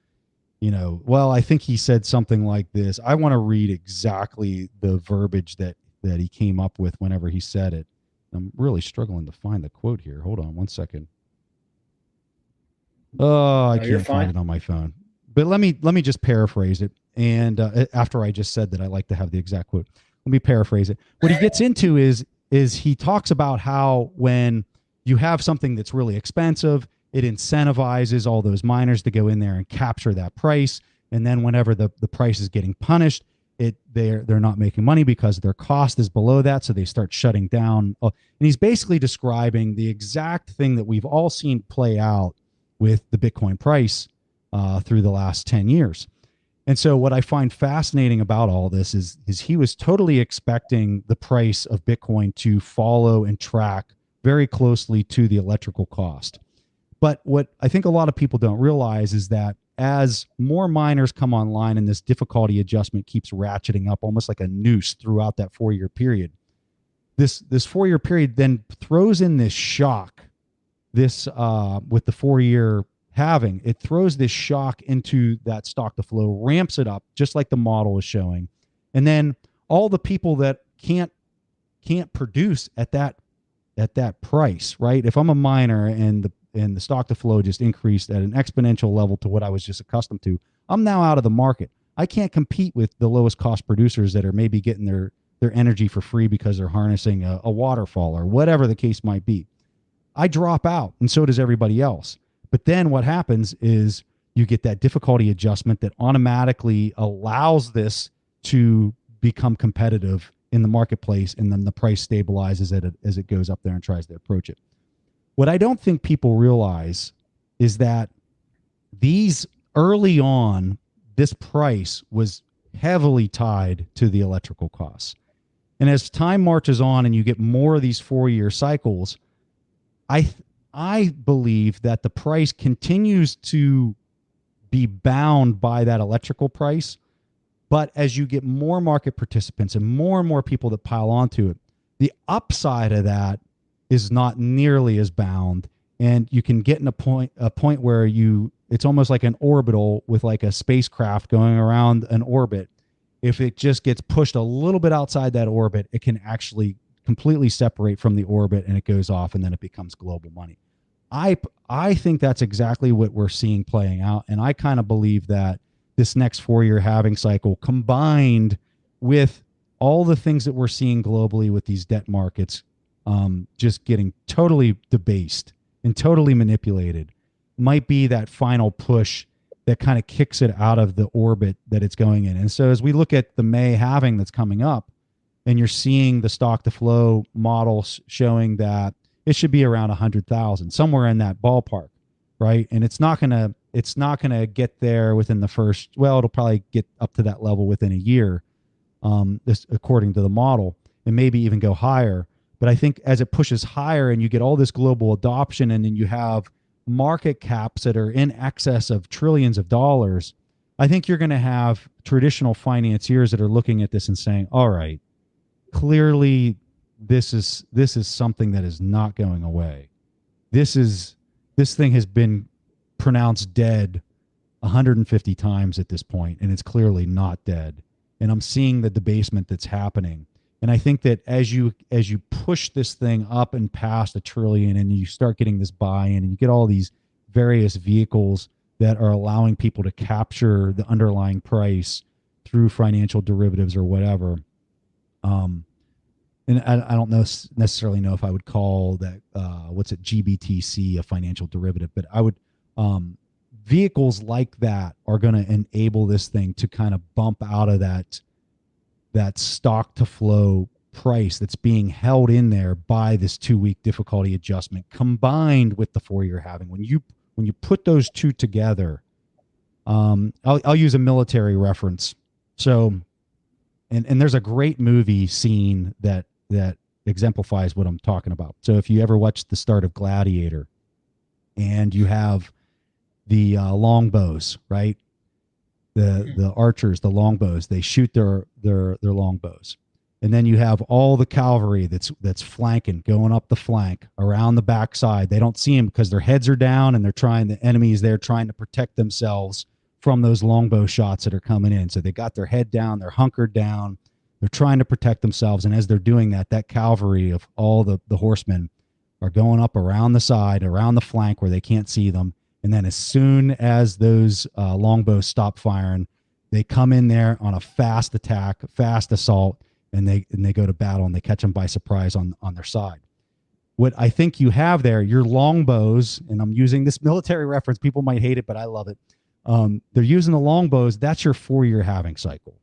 well, I think he said something like this. I want to read exactly the verbiage that he came up with whenever he said it. I'm really struggling to find the quote here. Hold on one second. Oh, I can't find it on my phone. But let me just paraphrase it. And after I just said that I like to have the exact quote, let me paraphrase it. What he gets into is he talks about how when you have something that's really expensive, it incentivizes all those miners to go in there and capture that price. And then whenever the price is getting punished, they're not making money because their cost is below that. So they start shutting down. And he's basically describing the exact thing that we've all seen play out with the Bitcoin price through the last 10 years. And so what I find fascinating about all this is he was totally expecting the price of Bitcoin to follow and track very closely to the electrical cost. But what I think a lot of people don't realize is that as more miners come online and this difficulty adjustment keeps ratcheting up almost like a noose throughout that 4-year period, this 4-year period then throws in this shock, with the 4-year halving, it throws this shock into that stock to flow, ramps it up just like the model is showing. And then all the people that can't produce at that price, right? If I'm a miner and the stock to flow just increased at an exponential level to what I was just accustomed to, I'm now out of the market. I can't compete with the lowest cost producers that are maybe getting their energy for free because they're harnessing a waterfall or whatever the case might be. I drop out, and so does everybody else. But then what happens is you get that difficulty adjustment that automatically allows this to become competitive in the marketplace, and then the price stabilizes as it goes up there and tries to approach it. What I don't think people realize is that these early on, this price was heavily tied to the electrical costs. And as time marches on and you get more of these 4-year cycles, I believe that the price continues to be bound by that electrical price. But as you get more market participants and more people that pile onto it, the upside of that is not nearly as bound. And you can get in a point where it's almost like an orbital with like a spacecraft going around an orbit. If it just gets pushed a little bit outside that orbit, it can actually completely separate from the orbit and it goes off, and then it becomes global money. I think that's exactly what we're seeing playing out. And I kind of believe that this next 4-year halving cycle, combined with all the things that we're seeing globally with these debt markets just getting totally debased and totally manipulated, might be that final push that kind of kicks it out of the orbit that it's going in. And so as we look at the May halving that's coming up, and you're seeing the stock to flow models showing that it should be around 100,000, somewhere in that ballpark, right? And it's not gonna get there within the first. Well, it'll probably get up to that level within a year, this according to the model, and maybe even go higher. But I think as it pushes higher and you get all this global adoption, and then you have market caps that are in excess of trillions of dollars, I think you're going to have traditional financiers that are looking at this and saying, all right, clearly this is something that is not going away. This thing has been pronounced dead 150 times at this point, and it's clearly not dead. And I'm seeing the debasement that's happening. And I think that as you push this thing up and past $1 trillion, and you start getting this buy-in, and you get all these various vehicles that are allowing people to capture the underlying price through financial derivatives or whatever. And I don't necessarily know if I would call that GBTC a financial derivative, but I would vehicles like that are going to enable this thing to kind of bump out of that stock to flow price that's being held in there by this 2-week difficulty adjustment, combined with the 4-year halving. When you put those two together, I'll use a military reference. So, and there's a great movie scene that exemplifies what I'm talking about. So if you ever watched the start of Gladiator, and you have the longbows, right? The archers, the longbows, they shoot their longbows. And then you have all the cavalry that's flanking, going up the flank, around the backside. They don't see them because their heads are down, and the enemy is there trying to protect themselves from those longbow shots that are coming in. So they got their head down, they're hunkered down, they're trying to protect themselves. And as they're doing that, that cavalry of all the horsemen are going up around the side, around the flank where they can't see them. And then as soon as those longbows stop firing, they come in there on a fast attack, fast assault, and they go to battle, and they catch them by surprise on their side. What I think you have there, your longbows, and I'm using this military reference, people might hate it, but I love it. They're using the longbows. That's your 4-year halving cycle.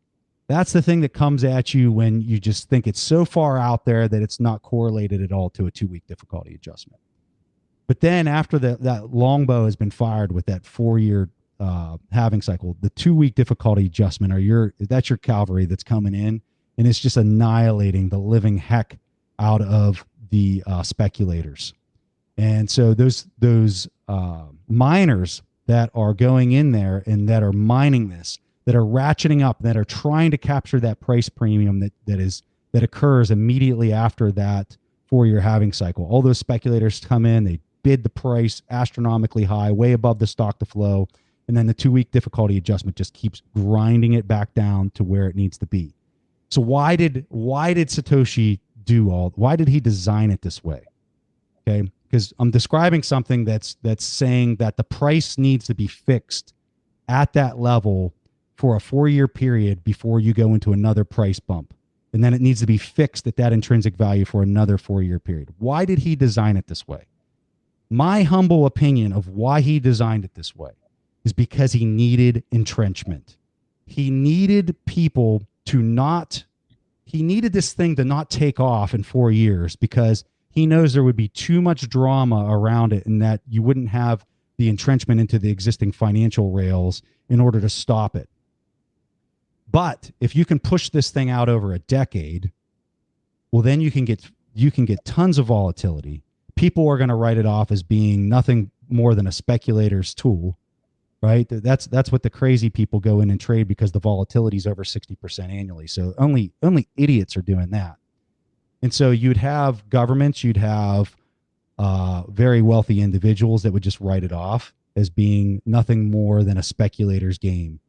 That's the thing that comes at you when you just think it's so far out there that it's not correlated at all to a 2-week difficulty adjustment. But then after that longbow has been fired with that 4-year halving cycle, the 2-week difficulty adjustment that's your cavalry that's coming in, and it's just annihilating the living heck out of the speculators. And so those miners that are going in there and that are mining this, that are ratcheting up, that are trying to capture that price premium that occurs immediately after that 4-year halving cycle. All those speculators come in, they bid the price astronomically high, way above the stock to flow, and then the 2-week difficulty adjustment just keeps grinding it back down to where it needs to be. So why did Satoshi why did he design it this way? Okay, because I'm describing something that's saying that the price needs to be fixed at that level for a 4-year period before you go into another price bump. And then it needs to be fixed at that intrinsic value for another 4-year period. Why did he design it this way? My humble opinion of why he designed it this way is because he needed entrenchment. He needed people he needed this thing to not take off in 4 years, because he knows there would be too much drama around it, and that you wouldn't have the entrenchment into the existing financial rails in order to stop it. But if you can push this thing out over a decade, well, then you can get tons of volatility. People are going to write it off as being nothing more than a speculator's tool, right? That's what the crazy people go in and trade because the volatility is over 60% annually. So only idiots are doing that. And so you'd have governments, you'd have very wealthy individuals that would just write it off as being nothing more than a speculator's game.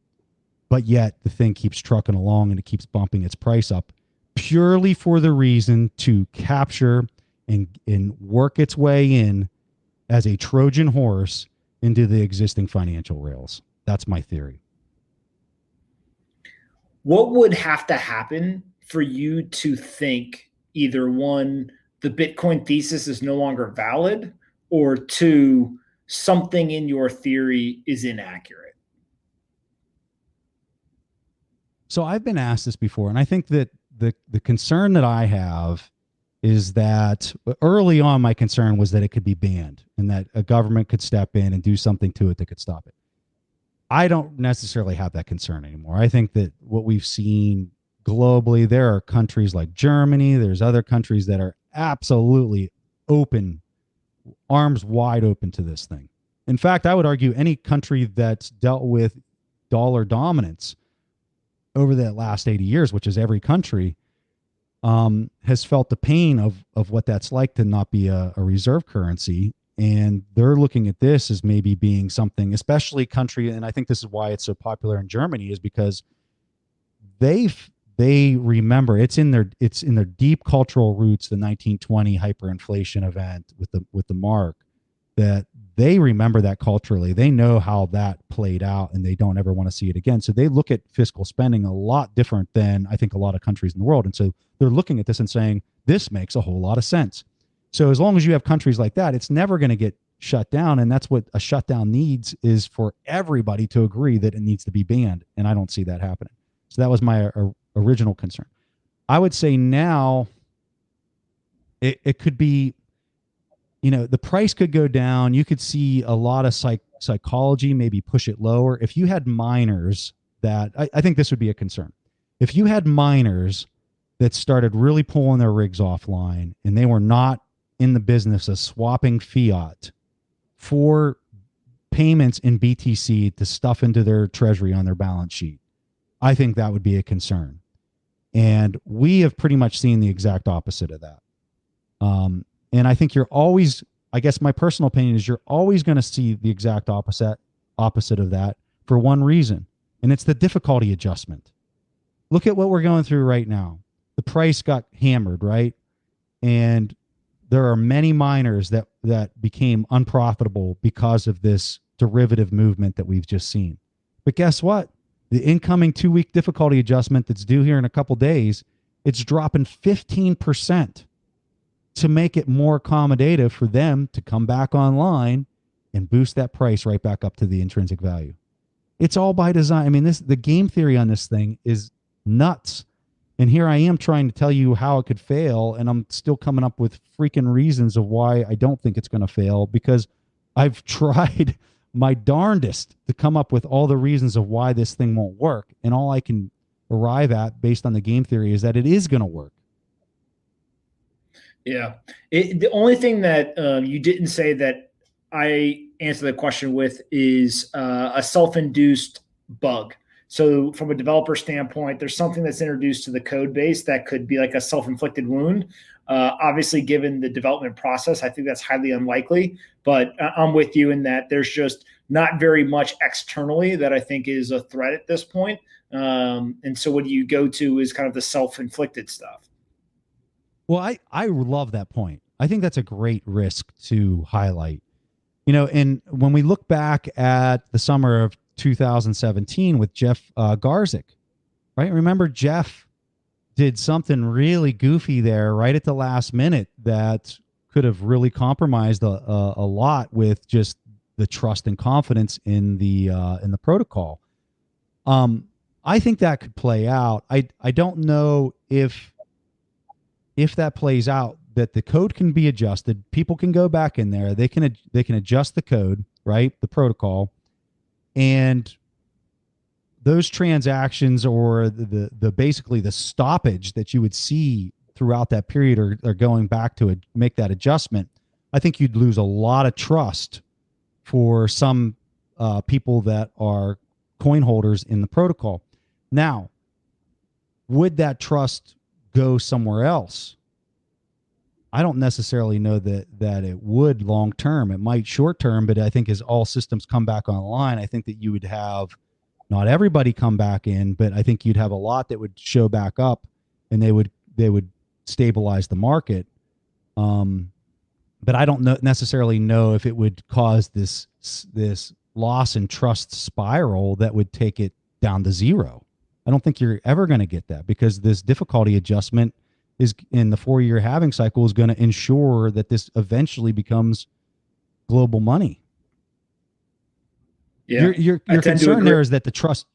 But yet the thing keeps trucking along and it keeps bumping its price up purely for the reason to capture and work its way in as a Trojan horse into the existing financial rails. That's my theory. What would have to happen for you to think either one, the Bitcoin thesis is no longer valid, or two, something in your theory is inaccurate? So I've been asked this before, and I think that the concern that I have is that early on my concern was that it could be banned and that a government could step in and do something to it that could stop it. I don't necessarily have that concern anymore. I think that what we've seen globally, there are countries like Germany, there's other countries that are absolutely open, arms wide open to this thing. In fact, I would argue any country that's dealt with dollar dominance over the last 80 years, which is every country, has felt the pain of what that's like to not be a reserve currency. And they're looking at this as maybe being something, especially country. And I think this is why it's so popular in Germany, is because they remember it's in their deep cultural roots, the 1920 hyperinflation event with the mark, that they remember that culturally. They know how that played out and they don't ever want to see it again. So they look at fiscal spending a lot different than I think a lot of countries in the world. And so they're looking at this and saying, this makes a whole lot of sense. So as long as you have countries like that, it's never going to get shut down. And that's what a shutdown needs, is for everybody to agree that it needs to be banned. And I don't see that happening. So that was my original concern. I would say now it could be, the price could go down. You could see a lot of psychology, maybe push it lower. If you had miners that, I think this would be a concern. If you had miners that started really pulling their rigs offline and they were not in the business of swapping fiat for payments in BTC to stuff into their treasury on their balance sheet, I think that would be a concern. And we have pretty much seen the exact opposite of that. And I think I guess my personal opinion is you're always going to see the exact opposite of that for one reason, and it's the difficulty adjustment. Look at what we're going through right now. The price got hammered, right? And there are many miners that became unprofitable because of this derivative movement that we've just seen. But guess what? The incoming 2-week difficulty adjustment that's due here in a couple days, it's dropping 15%. To make it more accommodative for them to come back online and boost that price right back up to the intrinsic value. It's all by design. I mean, the game theory on this thing is nuts. And here I am trying to tell you how it could fail, and I'm still coming up with freaking reasons of why I don't think it's going to fail, because I've tried my darndest to come up with all the reasons of why this thing won't work. And all I can arrive at based on the game theory is that it is going to work. Yeah. The only thing that you didn't say that I answer the question with is a self-induced bug. So from a developer standpoint, there's something that's introduced to the code base that could be like a self-inflicted wound. Obviously, given the development process, I think that's highly unlikely. But I'm with you in that there's just not very much externally that I think is a threat at this point. And so what you go to is kind of the self-inflicted stuff. Well, I love that point. I think that's a great risk to highlight. And when we look back at the summer of 2017 with Jeff Garzik, right? Remember, Jeff did something really goofy there right at the last minute that could have really compromised a lot with just the trust and confidence in the protocol. I think that could play out. I don't know if that plays out, that the code can be adjusted. People can go back in there. They can adjust the code, right? The protocol, and those transactions, or the basically the stoppage that you would see throughout that period or going back to make that adjustment, I think you'd lose a lot of trust for some people that are coin holders in the protocol. Now, would that trust go somewhere else? I don't necessarily know that it would long term. It might short term, but I think as all systems come back online, I think that you would have not everybody come back in, but I think you'd have a lot that would show back up, and they would stabilize the market. But I don't necessarily know if it would cause this loss in trust spiral that would take it down to zero. I don't think you're ever going to get that, because this difficulty adjustment is in the 4-year halving cycle is going to ensure that this eventually becomes global money. Yeah. Your concern there is that the trust,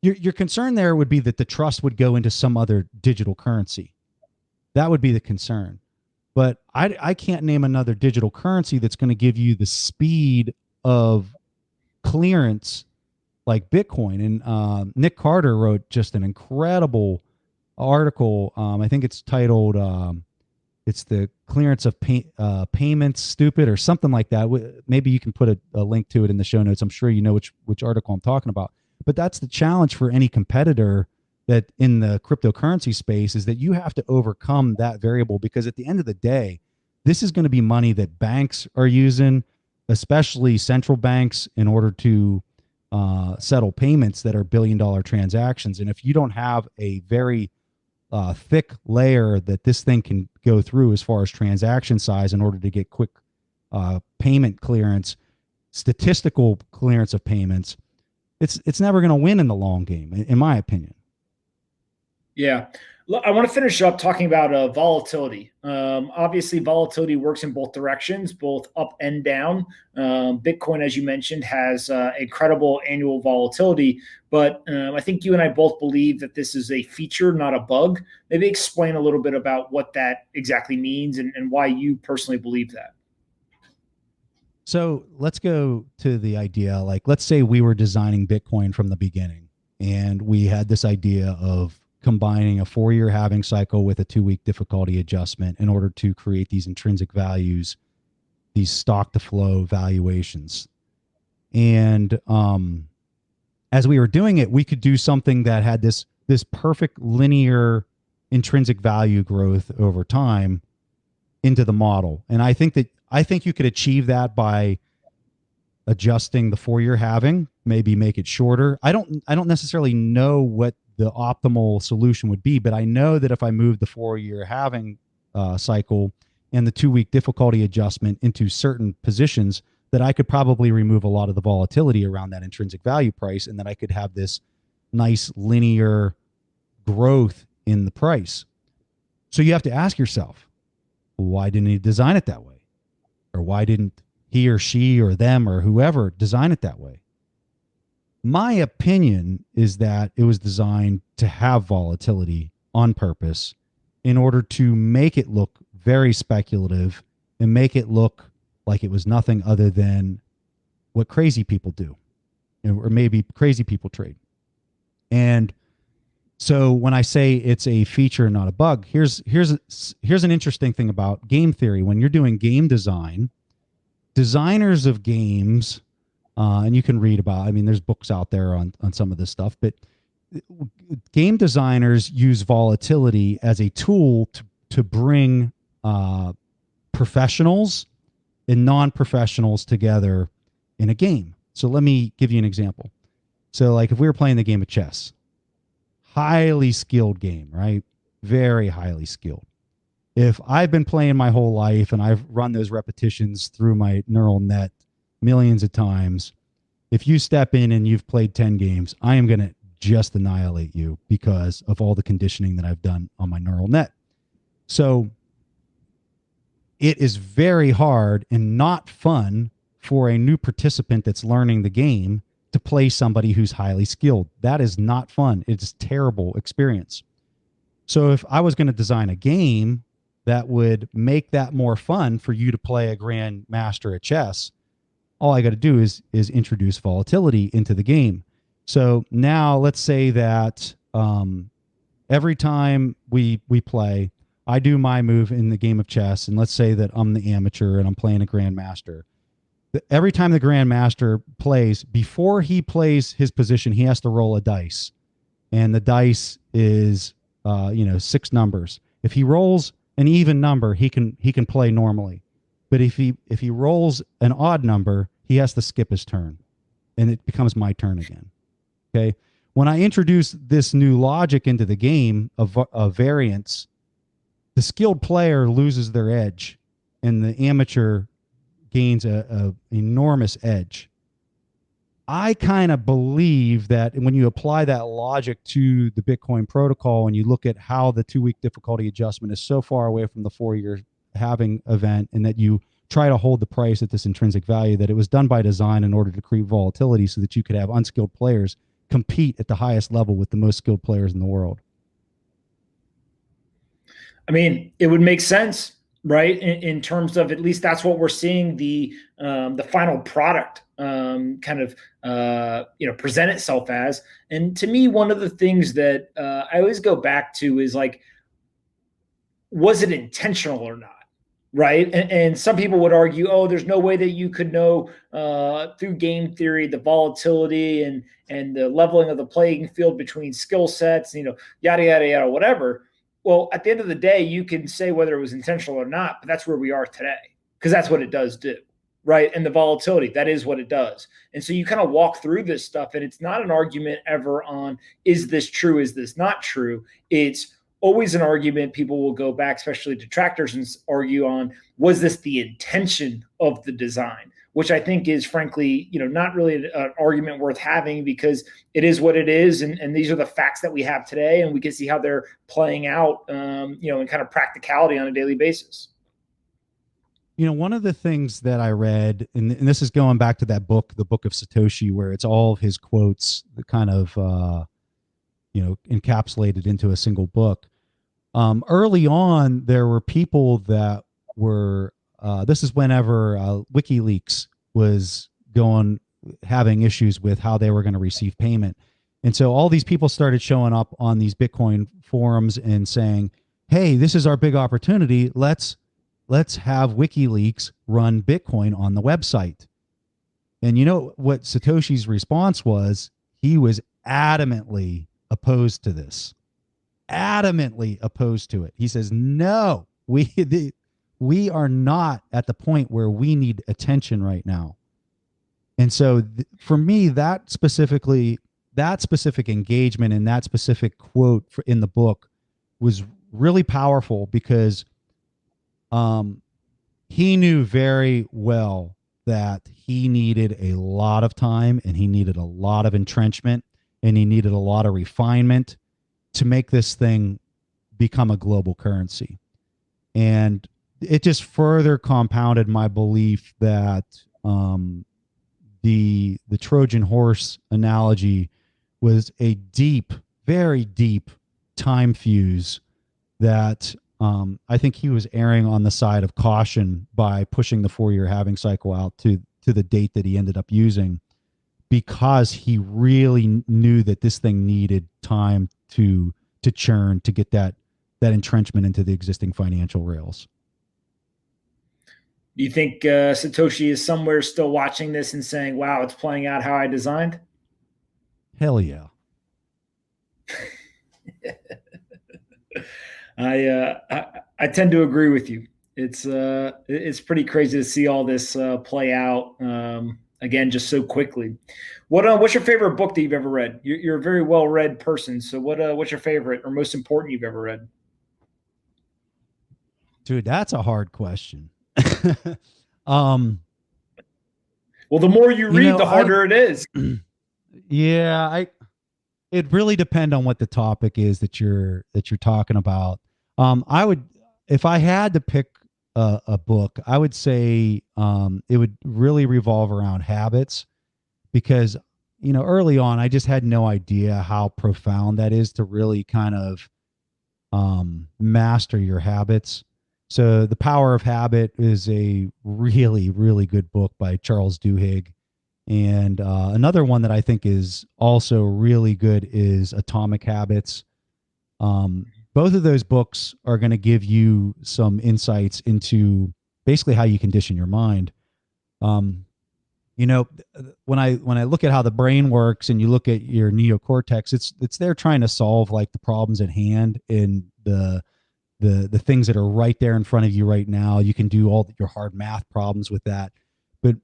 your concern there would be that the trust would go into some other digital currency. That would be the concern. But I can't name another digital currency that's going to give you the speed of clearance like Bitcoin. And Nick Carter wrote just an incredible article. I think it's titled it's the clearance of payments stupid or something like that. Maybe you can put a link to it in the show notes. I'm sure you know which article I'm talking about. But that's the challenge for any competitor that in the cryptocurrency space, is that you have to overcome that variable, because at the end of the day, this is going to be money that banks are using, especially central banks, in order to settle payments that are billion-dollar transactions. And if you don't have a very thick layer that this thing can go through as far as transaction size in order to get quick payment clearance, statistical clearance of payments, it's never going to win in the long game, in my opinion. Yeah. I want to finish up talking about volatility. Obviously, volatility works in both directions, both up and down. Bitcoin, as you mentioned, has incredible annual volatility, but I think you and I both believe that this is a feature, not a bug. Maybe explain a little bit about what that exactly means and why you personally believe that. So let's go to the idea, like, let's say we were designing Bitcoin from the beginning, and we had this idea of combining a 4-year halving cycle with a 2-week difficulty adjustment in order to create these intrinsic values, these stock to flow valuations. And as we were doing it, we could do something that had this perfect linear intrinsic value growth over time into the model. And I think you could achieve that by adjusting the 4-year halving, maybe make it shorter. I don't necessarily know what the optimal solution would be, but I know that if I move the 4-year halving cycle and the 2-week difficulty adjustment into certain positions, that I could probably remove a lot of the volatility around that intrinsic value price, and that I could have this nice linear growth in the price. So you have to ask yourself, why didn't he design it that way? Or why didn't he or she or them or whoever design it that way? My opinion is that it was designed to have volatility on purpose in order to make it look very speculative and make it look like it was nothing other than what crazy people do, or maybe crazy people trade. And so when I say it's a feature, not a bug, here's an interesting thing about game theory. When you're doing game design, designers of games, and you can read about, there's books out there on some of this stuff, but game designers use volatility as a tool to bring professionals and non-professionals together in a game. So let me give you an example. So like if we were playing the game of chess, highly skilled game, right? Very highly skilled. If I've been playing my whole life and I've run those repetitions through my neural net millions of times, if you step in and you've played 10 games, I am going to just annihilate you because of all the conditioning that I've done on my neural net. So it is very hard and not fun for a new participant that's learning the game to play somebody who's highly skilled. That is not fun. It's a terrible experience. So if I was going to design a game that would make that more fun for you to play a grand master at chess, all I got to do is introduce volatility into the game. So now let's say that every time we play, I do my move in the game of chess, and let's say that I'm the amateur and I'm playing a grandmaster. Every time the grandmaster plays, before he plays his position, he has to roll a dice, and the dice is 6 numbers. If he rolls an even number, he can play normally. But if he rolls an odd number, he has to skip his turn, and it becomes my turn again. Okay. When I introduce this new logic into the game of variance, the skilled player loses their edge, and the amateur gains a enormous edge. I kind of believe that when you apply that logic to the Bitcoin protocol and you look at how the 2-week difficulty adjustment is so far away from the 4-year halving event, and that you try to hold the price at this intrinsic value, that it was done by design in order to create volatility so that you could have unskilled players compete at the highest level with the most skilled players in the world. I mean, it would make sense, right? In terms of, at least that's what we're seeing the final product present itself as. And to me, one of the things that I always go back to is like, was it intentional or not? Right. And some people would argue, oh, there's no way that you could know through game theory, the volatility and the leveling of the playing field between skill sets, yada, yada, yada, whatever. Well, at the end of the day, you can say whether it was intentional or not, but that's where we are today, because that's what it does do. Right. And the volatility, that is what it does. And so you kind of walk through this stuff, and it's not an argument ever on, is this true? Is this not true? It's always an argument people will go back, especially detractors, and argue on, was this the intention of the design? Which I think is, frankly, not really an argument worth having, because it is what it is. And these are the facts that we have today, and we can see how they're playing out, in kind of practicality on a daily basis. One of the things that I read, and this is going back to that book, the Book of Satoshi, where it's all of his quotes that kind of, encapsulated into a single book. Early on, there were people that were, this is whenever WikiLeaks was having issues with how they were going to receive payment. And so all these people started showing up on these Bitcoin forums and saying, hey, this is our big opportunity. Let's have WikiLeaks run Bitcoin on the website. And you know what Satoshi's response was? He was adamantly opposed to this. Adamantly opposed to it. He says, no, we are not at the point where we need attention right now. And so for me, that specific engagement and that specific quote in the book was really powerful, because he knew very well that he needed a lot of time, and he needed a lot of entrenchment, and he needed a lot of refinement to make this thing become a global currency. And it just further compounded my belief that the Trojan horse analogy was a deep, very deep time fuse that I think he was erring on the side of caution by pushing the 4-year halving cycle out to the date that he ended up using, because he really knew that this thing needed time to churn, to get that entrenchment into the existing financial rails. Do you think Satoshi is somewhere still watching this and saying, wow, it's playing out how I designed? Hell yeah. I tend to agree with you. It's pretty crazy to see all this play out again, just so quickly. What's your favorite book that you've ever read? You're a very well-read person, so what's your favorite or most important you've ever read? Dude, that's a hard question. Well, the more you read, the harder it is. Yeah, it really depends on what the topic is that you're talking about. I would, if I had to pick a book, I would say it would really revolve around habits, because early on I just had no idea how profound that is to really kind of master your habits. So The Power of Habit is a really, really good book by Charles Duhigg. And another one that I think is also really good is Atomic Habits. both of those books are going to give you some insights into basically how you condition your mind. You know, when I look at how the brain works and you look at your neocortex, it's there trying to solve like the problems at hand and the things that are right there in front of you right now. You can do all your hard math problems with that, but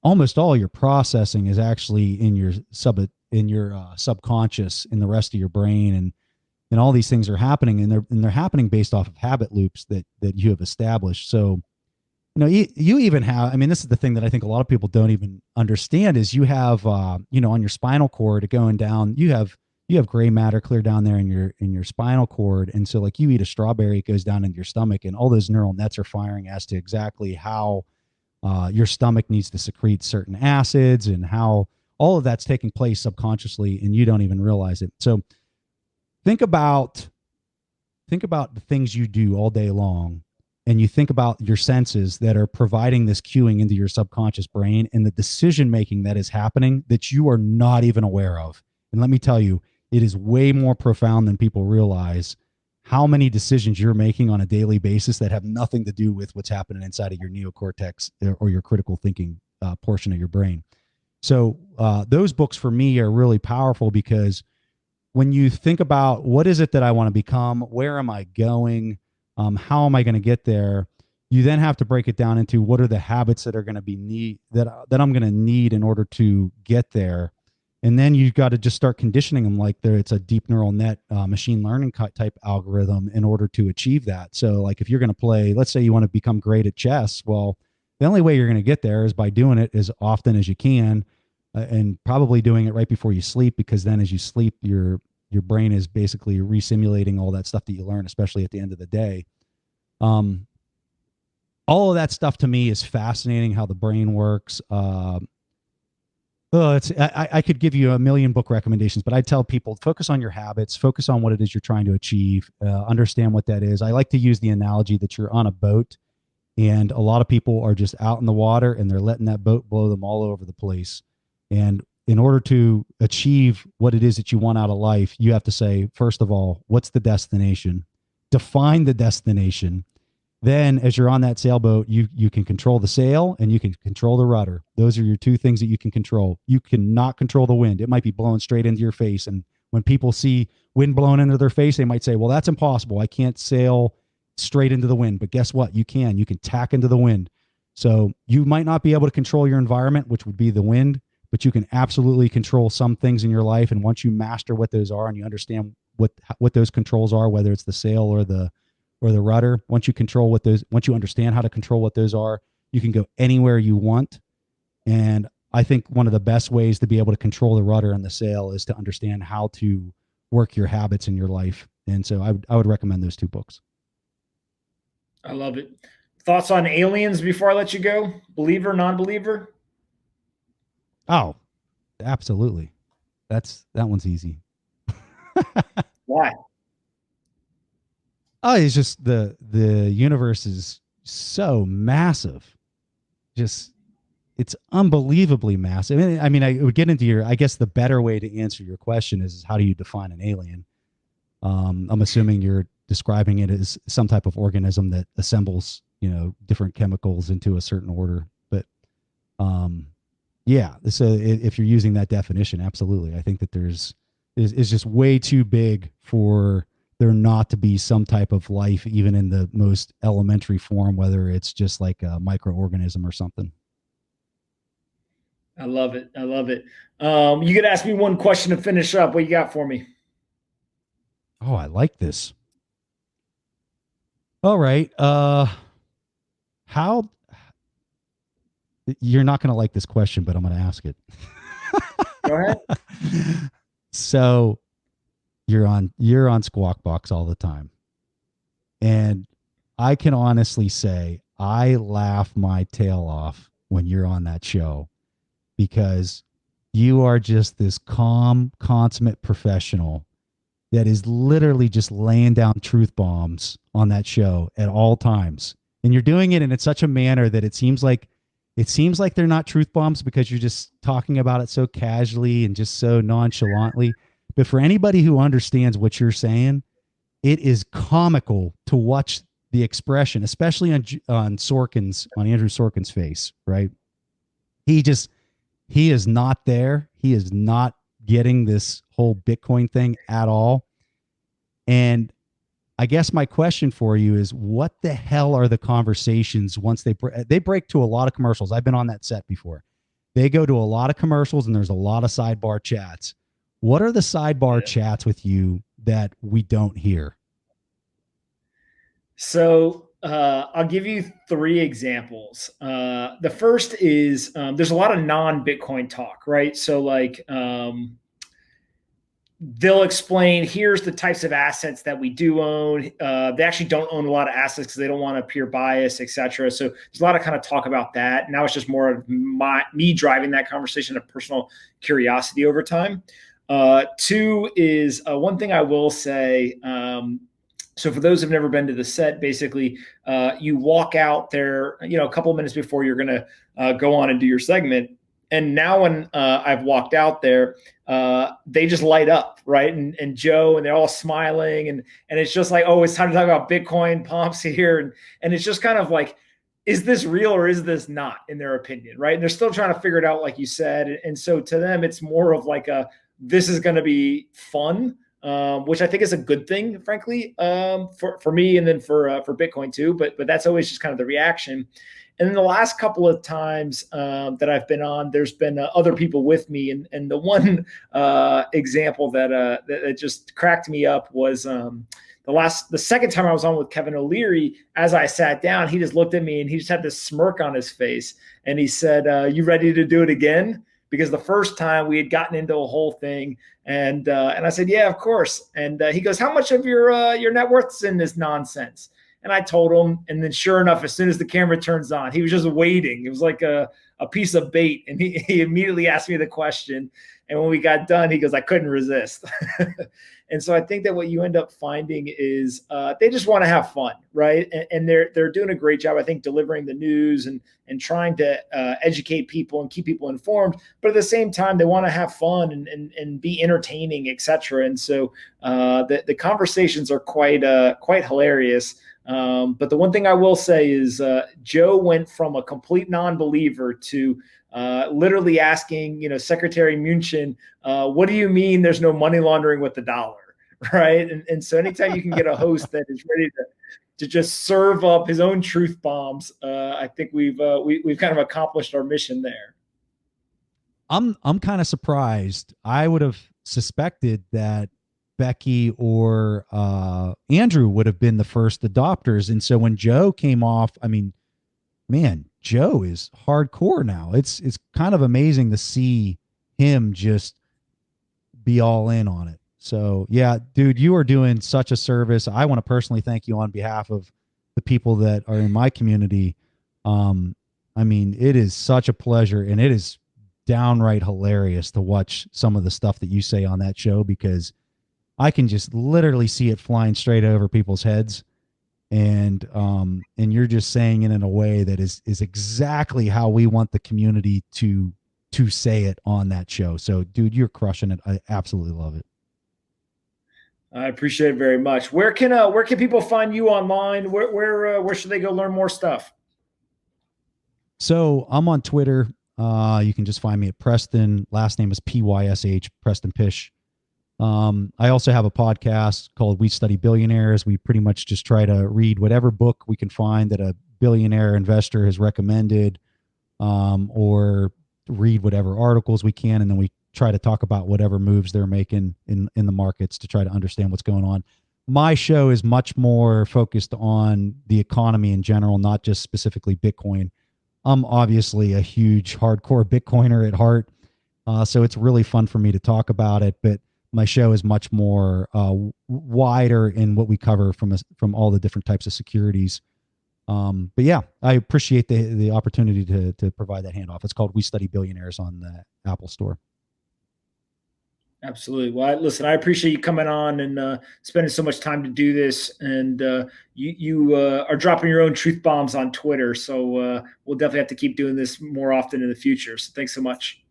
almost all your processing is actually in your subconscious, in the rest of your brain, and all these things are happening, and they're happening based off of habit loops that you have established. So, you know, you even have, I mean, this is the thing that I think a lot of people don't even understand is you have, you know, on your spinal cord going down, you have gray matter clear down there in your spinal cord. And so like you eat a strawberry, it goes down into your stomach, and all those neural nets are firing as to exactly how your stomach needs to secrete certain acids and how all of that's taking place subconsciously, and you don't even realize it. So think about the things you do all day long, and you think about your senses that are providing this cueing into your subconscious brain and the decision making that is happening that you are not even aware of. And let me tell you, it is way more profound than people realize how many decisions you're making on a daily basis that have nothing to do with what's happening inside of your neocortex or your critical thinking portion of your brain. So those books for me are really powerful because when you think about what is it that I want to become, where am I going, how am I going to get there, you then have to break it down into what are the habits that are going to be that I'm going to need in order to get there. And then you've got to just start conditioning them like it's a deep neural net machine learning type algorithm in order to achieve that. So like if you're going to play, let's say you want to become great at chess, well, the only way you're going to get there is by doing it as often as you can, and probably doing it right before you sleep, because then as you sleep, your brain is basically re-simulating all that stuff that you learn, especially at the end of the day. All of that stuff to me is fascinating, how the brain works. I could give you a million book recommendations, but I tell people focus on your habits, focus on what it is you're trying to achieve, understand what that is. I like to use the analogy that you're on a boat, and a lot of people are just out in the water and they're letting that boat blow them all over the place. And in order to achieve what it is that you want out of life, you have to say, first of all, what's the destination? Define the destination. Then as you're on that sailboat, you can control the sail and you can control the rudder. Those are your two things that you can control. You cannot control the wind. It might be blowing straight into your face. And when people see wind blowing into their face, they might say, well, that's impossible. I can't sail straight into the wind. But guess what? You can tack into the wind. So you might not be able to control your environment, which would be the wind, but you can absolutely control some things in your life. And once you master what those are and you understand what those controls are, whether it's the sail or the rudder, once you understand how to control what those are, you can go anywhere you want. And I think one of the best ways to be able to control the rudder and the sail is to understand how to work your habits in your life. And so I would recommend those two books. I love it. Thoughts on aliens before I let you go? Believer, non-believer? Oh, absolutely. That one's easy. Why? Oh, it's just the universe is so massive. Just, it's unbelievably massive. I mean, I would get into I guess the better way to answer your question is how do you define an alien? I'm assuming you're describing it as some type of organism that assembles, different chemicals into a certain order. But yeah, so if you're using that definition, absolutely. I think that is just way too big for there not to be some type of life, even in the most elementary form, whether it's just like a microorganism or something. I love it. I love it. You could ask me one question to finish up. What you got for me? Oh, I like this. All right. How you're not going to like this question, but I'm going to ask it. Go ahead. So you're on Squawk Box all the time. And I can honestly say I laugh my tail off when you're on that show because you are just this calm, consummate professional that is literally just laying down truth bombs on that show at all times. And you're doing it in such a manner that it seems like they're not truth bombs because you're just talking about it so casually and just so nonchalantly. But for anybody who understands what you're saying, it is comical to watch the expression, especially on Andrew Sorkin's face, right? He is not there. He is not getting this whole Bitcoin thing at all. And I guess my question for you is, what the hell are the conversations once they break to a lot of commercials? I've been on that set before. They go to a lot of commercials and there's a lot of sidebar chats. What are the sidebar chats with you that we don't hear? So I'll give you 3 examples. The first is there's a lot of non-Bitcoin talk, right? So like they'll explain, here's the types of assets that we do own. They actually don't own a lot of assets because they don't want to appear biased, etc. So there's a lot of kind of talk about that. Now it's just more of me driving that conversation of personal curiosity over time. 2 is one thing I will say. So for those who've never been to the set, basically, you walk out there, a couple of minutes before you're going to go on and do your segment. And now when I've walked out there, they just light up, right? And Joe, and they're all smiling. And it's just like, oh, it's time to talk about Bitcoin, Pomp's here. And it's just kind of like, is this real or is this not, in their opinion, right? And they're still trying to figure it out, like you said. And so to them, it's more of like this is going to be fun. Which I think is a good thing, frankly, for me, and then for Bitcoin too. But that's always just kind of the reaction. And then the last couple of times that I've been on, there's been other people with me, and the one example that just cracked me up was the second time I was on with Kevin O'Leary. As I sat down, he just looked at me and he just had this smirk on his face, and he said, "You ready to do it again?" Because the first time we had gotten into a whole thing, and I said, "Yeah, of course." And he goes, "How much of your net worth's in this nonsense?" And I told him, and then sure enough, as soon as the camera turns on, he was just waiting. It was like a piece of bait, and he immediately asked me the question. And when we got done, he goes, "I couldn't resist." And so I think that what you end up finding is they just want to have fun, right? And they're doing a great job, I think, delivering the news and trying to educate people and keep people informed. But at the same time, they want to have fun and be entertaining, et cetera. And so the conversations are quite hilarious. But the one thing I will say is Joe went from a complete non-believer to literally asking, Secretary Mnuchin, what do you mean there's no money laundering with the dollar, right? And so anytime you can get a host that is ready to just serve up his own truth bombs, I think we've kind of accomplished our mission there. I'm kind of surprised. I would have suspected that Becky or Andrew would have been the first adopters. And so when Joe came off, I mean, man, Joe is hardcore now. It's kind of amazing to see him just be all in on it. So yeah, dude, you are doing such a service. I want to personally thank you on behalf of the people that are in my community. I mean, it is such a pleasure, and it is downright hilarious to watch some of the stuff that you say on that show, because I can just literally see it flying straight over people's heads. And you're just saying it in a way that is exactly how we want the community to say it on that show. So dude, you're crushing it. I absolutely love it. I appreciate it very much. Where can people find you online? Where should they go learn more stuff? So I'm on Twitter. You can just find me at Preston. Last name is Pysh, Preston Pysh. I also have a podcast called We Study Billionaires. We pretty much just try to read whatever book we can find that a billionaire investor has recommended, or read whatever articles we can. And then we try to talk about whatever moves they're making in the markets to try to understand what's going on. My show is much more focused on the economy in general, not just specifically Bitcoin. I'm obviously a huge hardcore Bitcoiner at heart. So it's really fun for me to talk about it, but my show is much more wider in what we cover from all the different types of securities. But yeah, I appreciate the opportunity to provide that handoff. It's called We Study Billionaires on the Apple Store. Absolutely. Well, listen, I appreciate you coming on and spending so much time to do this. And you are dropping your own truth bombs on Twitter. So we'll definitely have to keep doing this more often in the future. So thanks so much.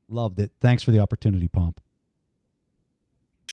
Loved it. Thanks for the opportunity, Pomp.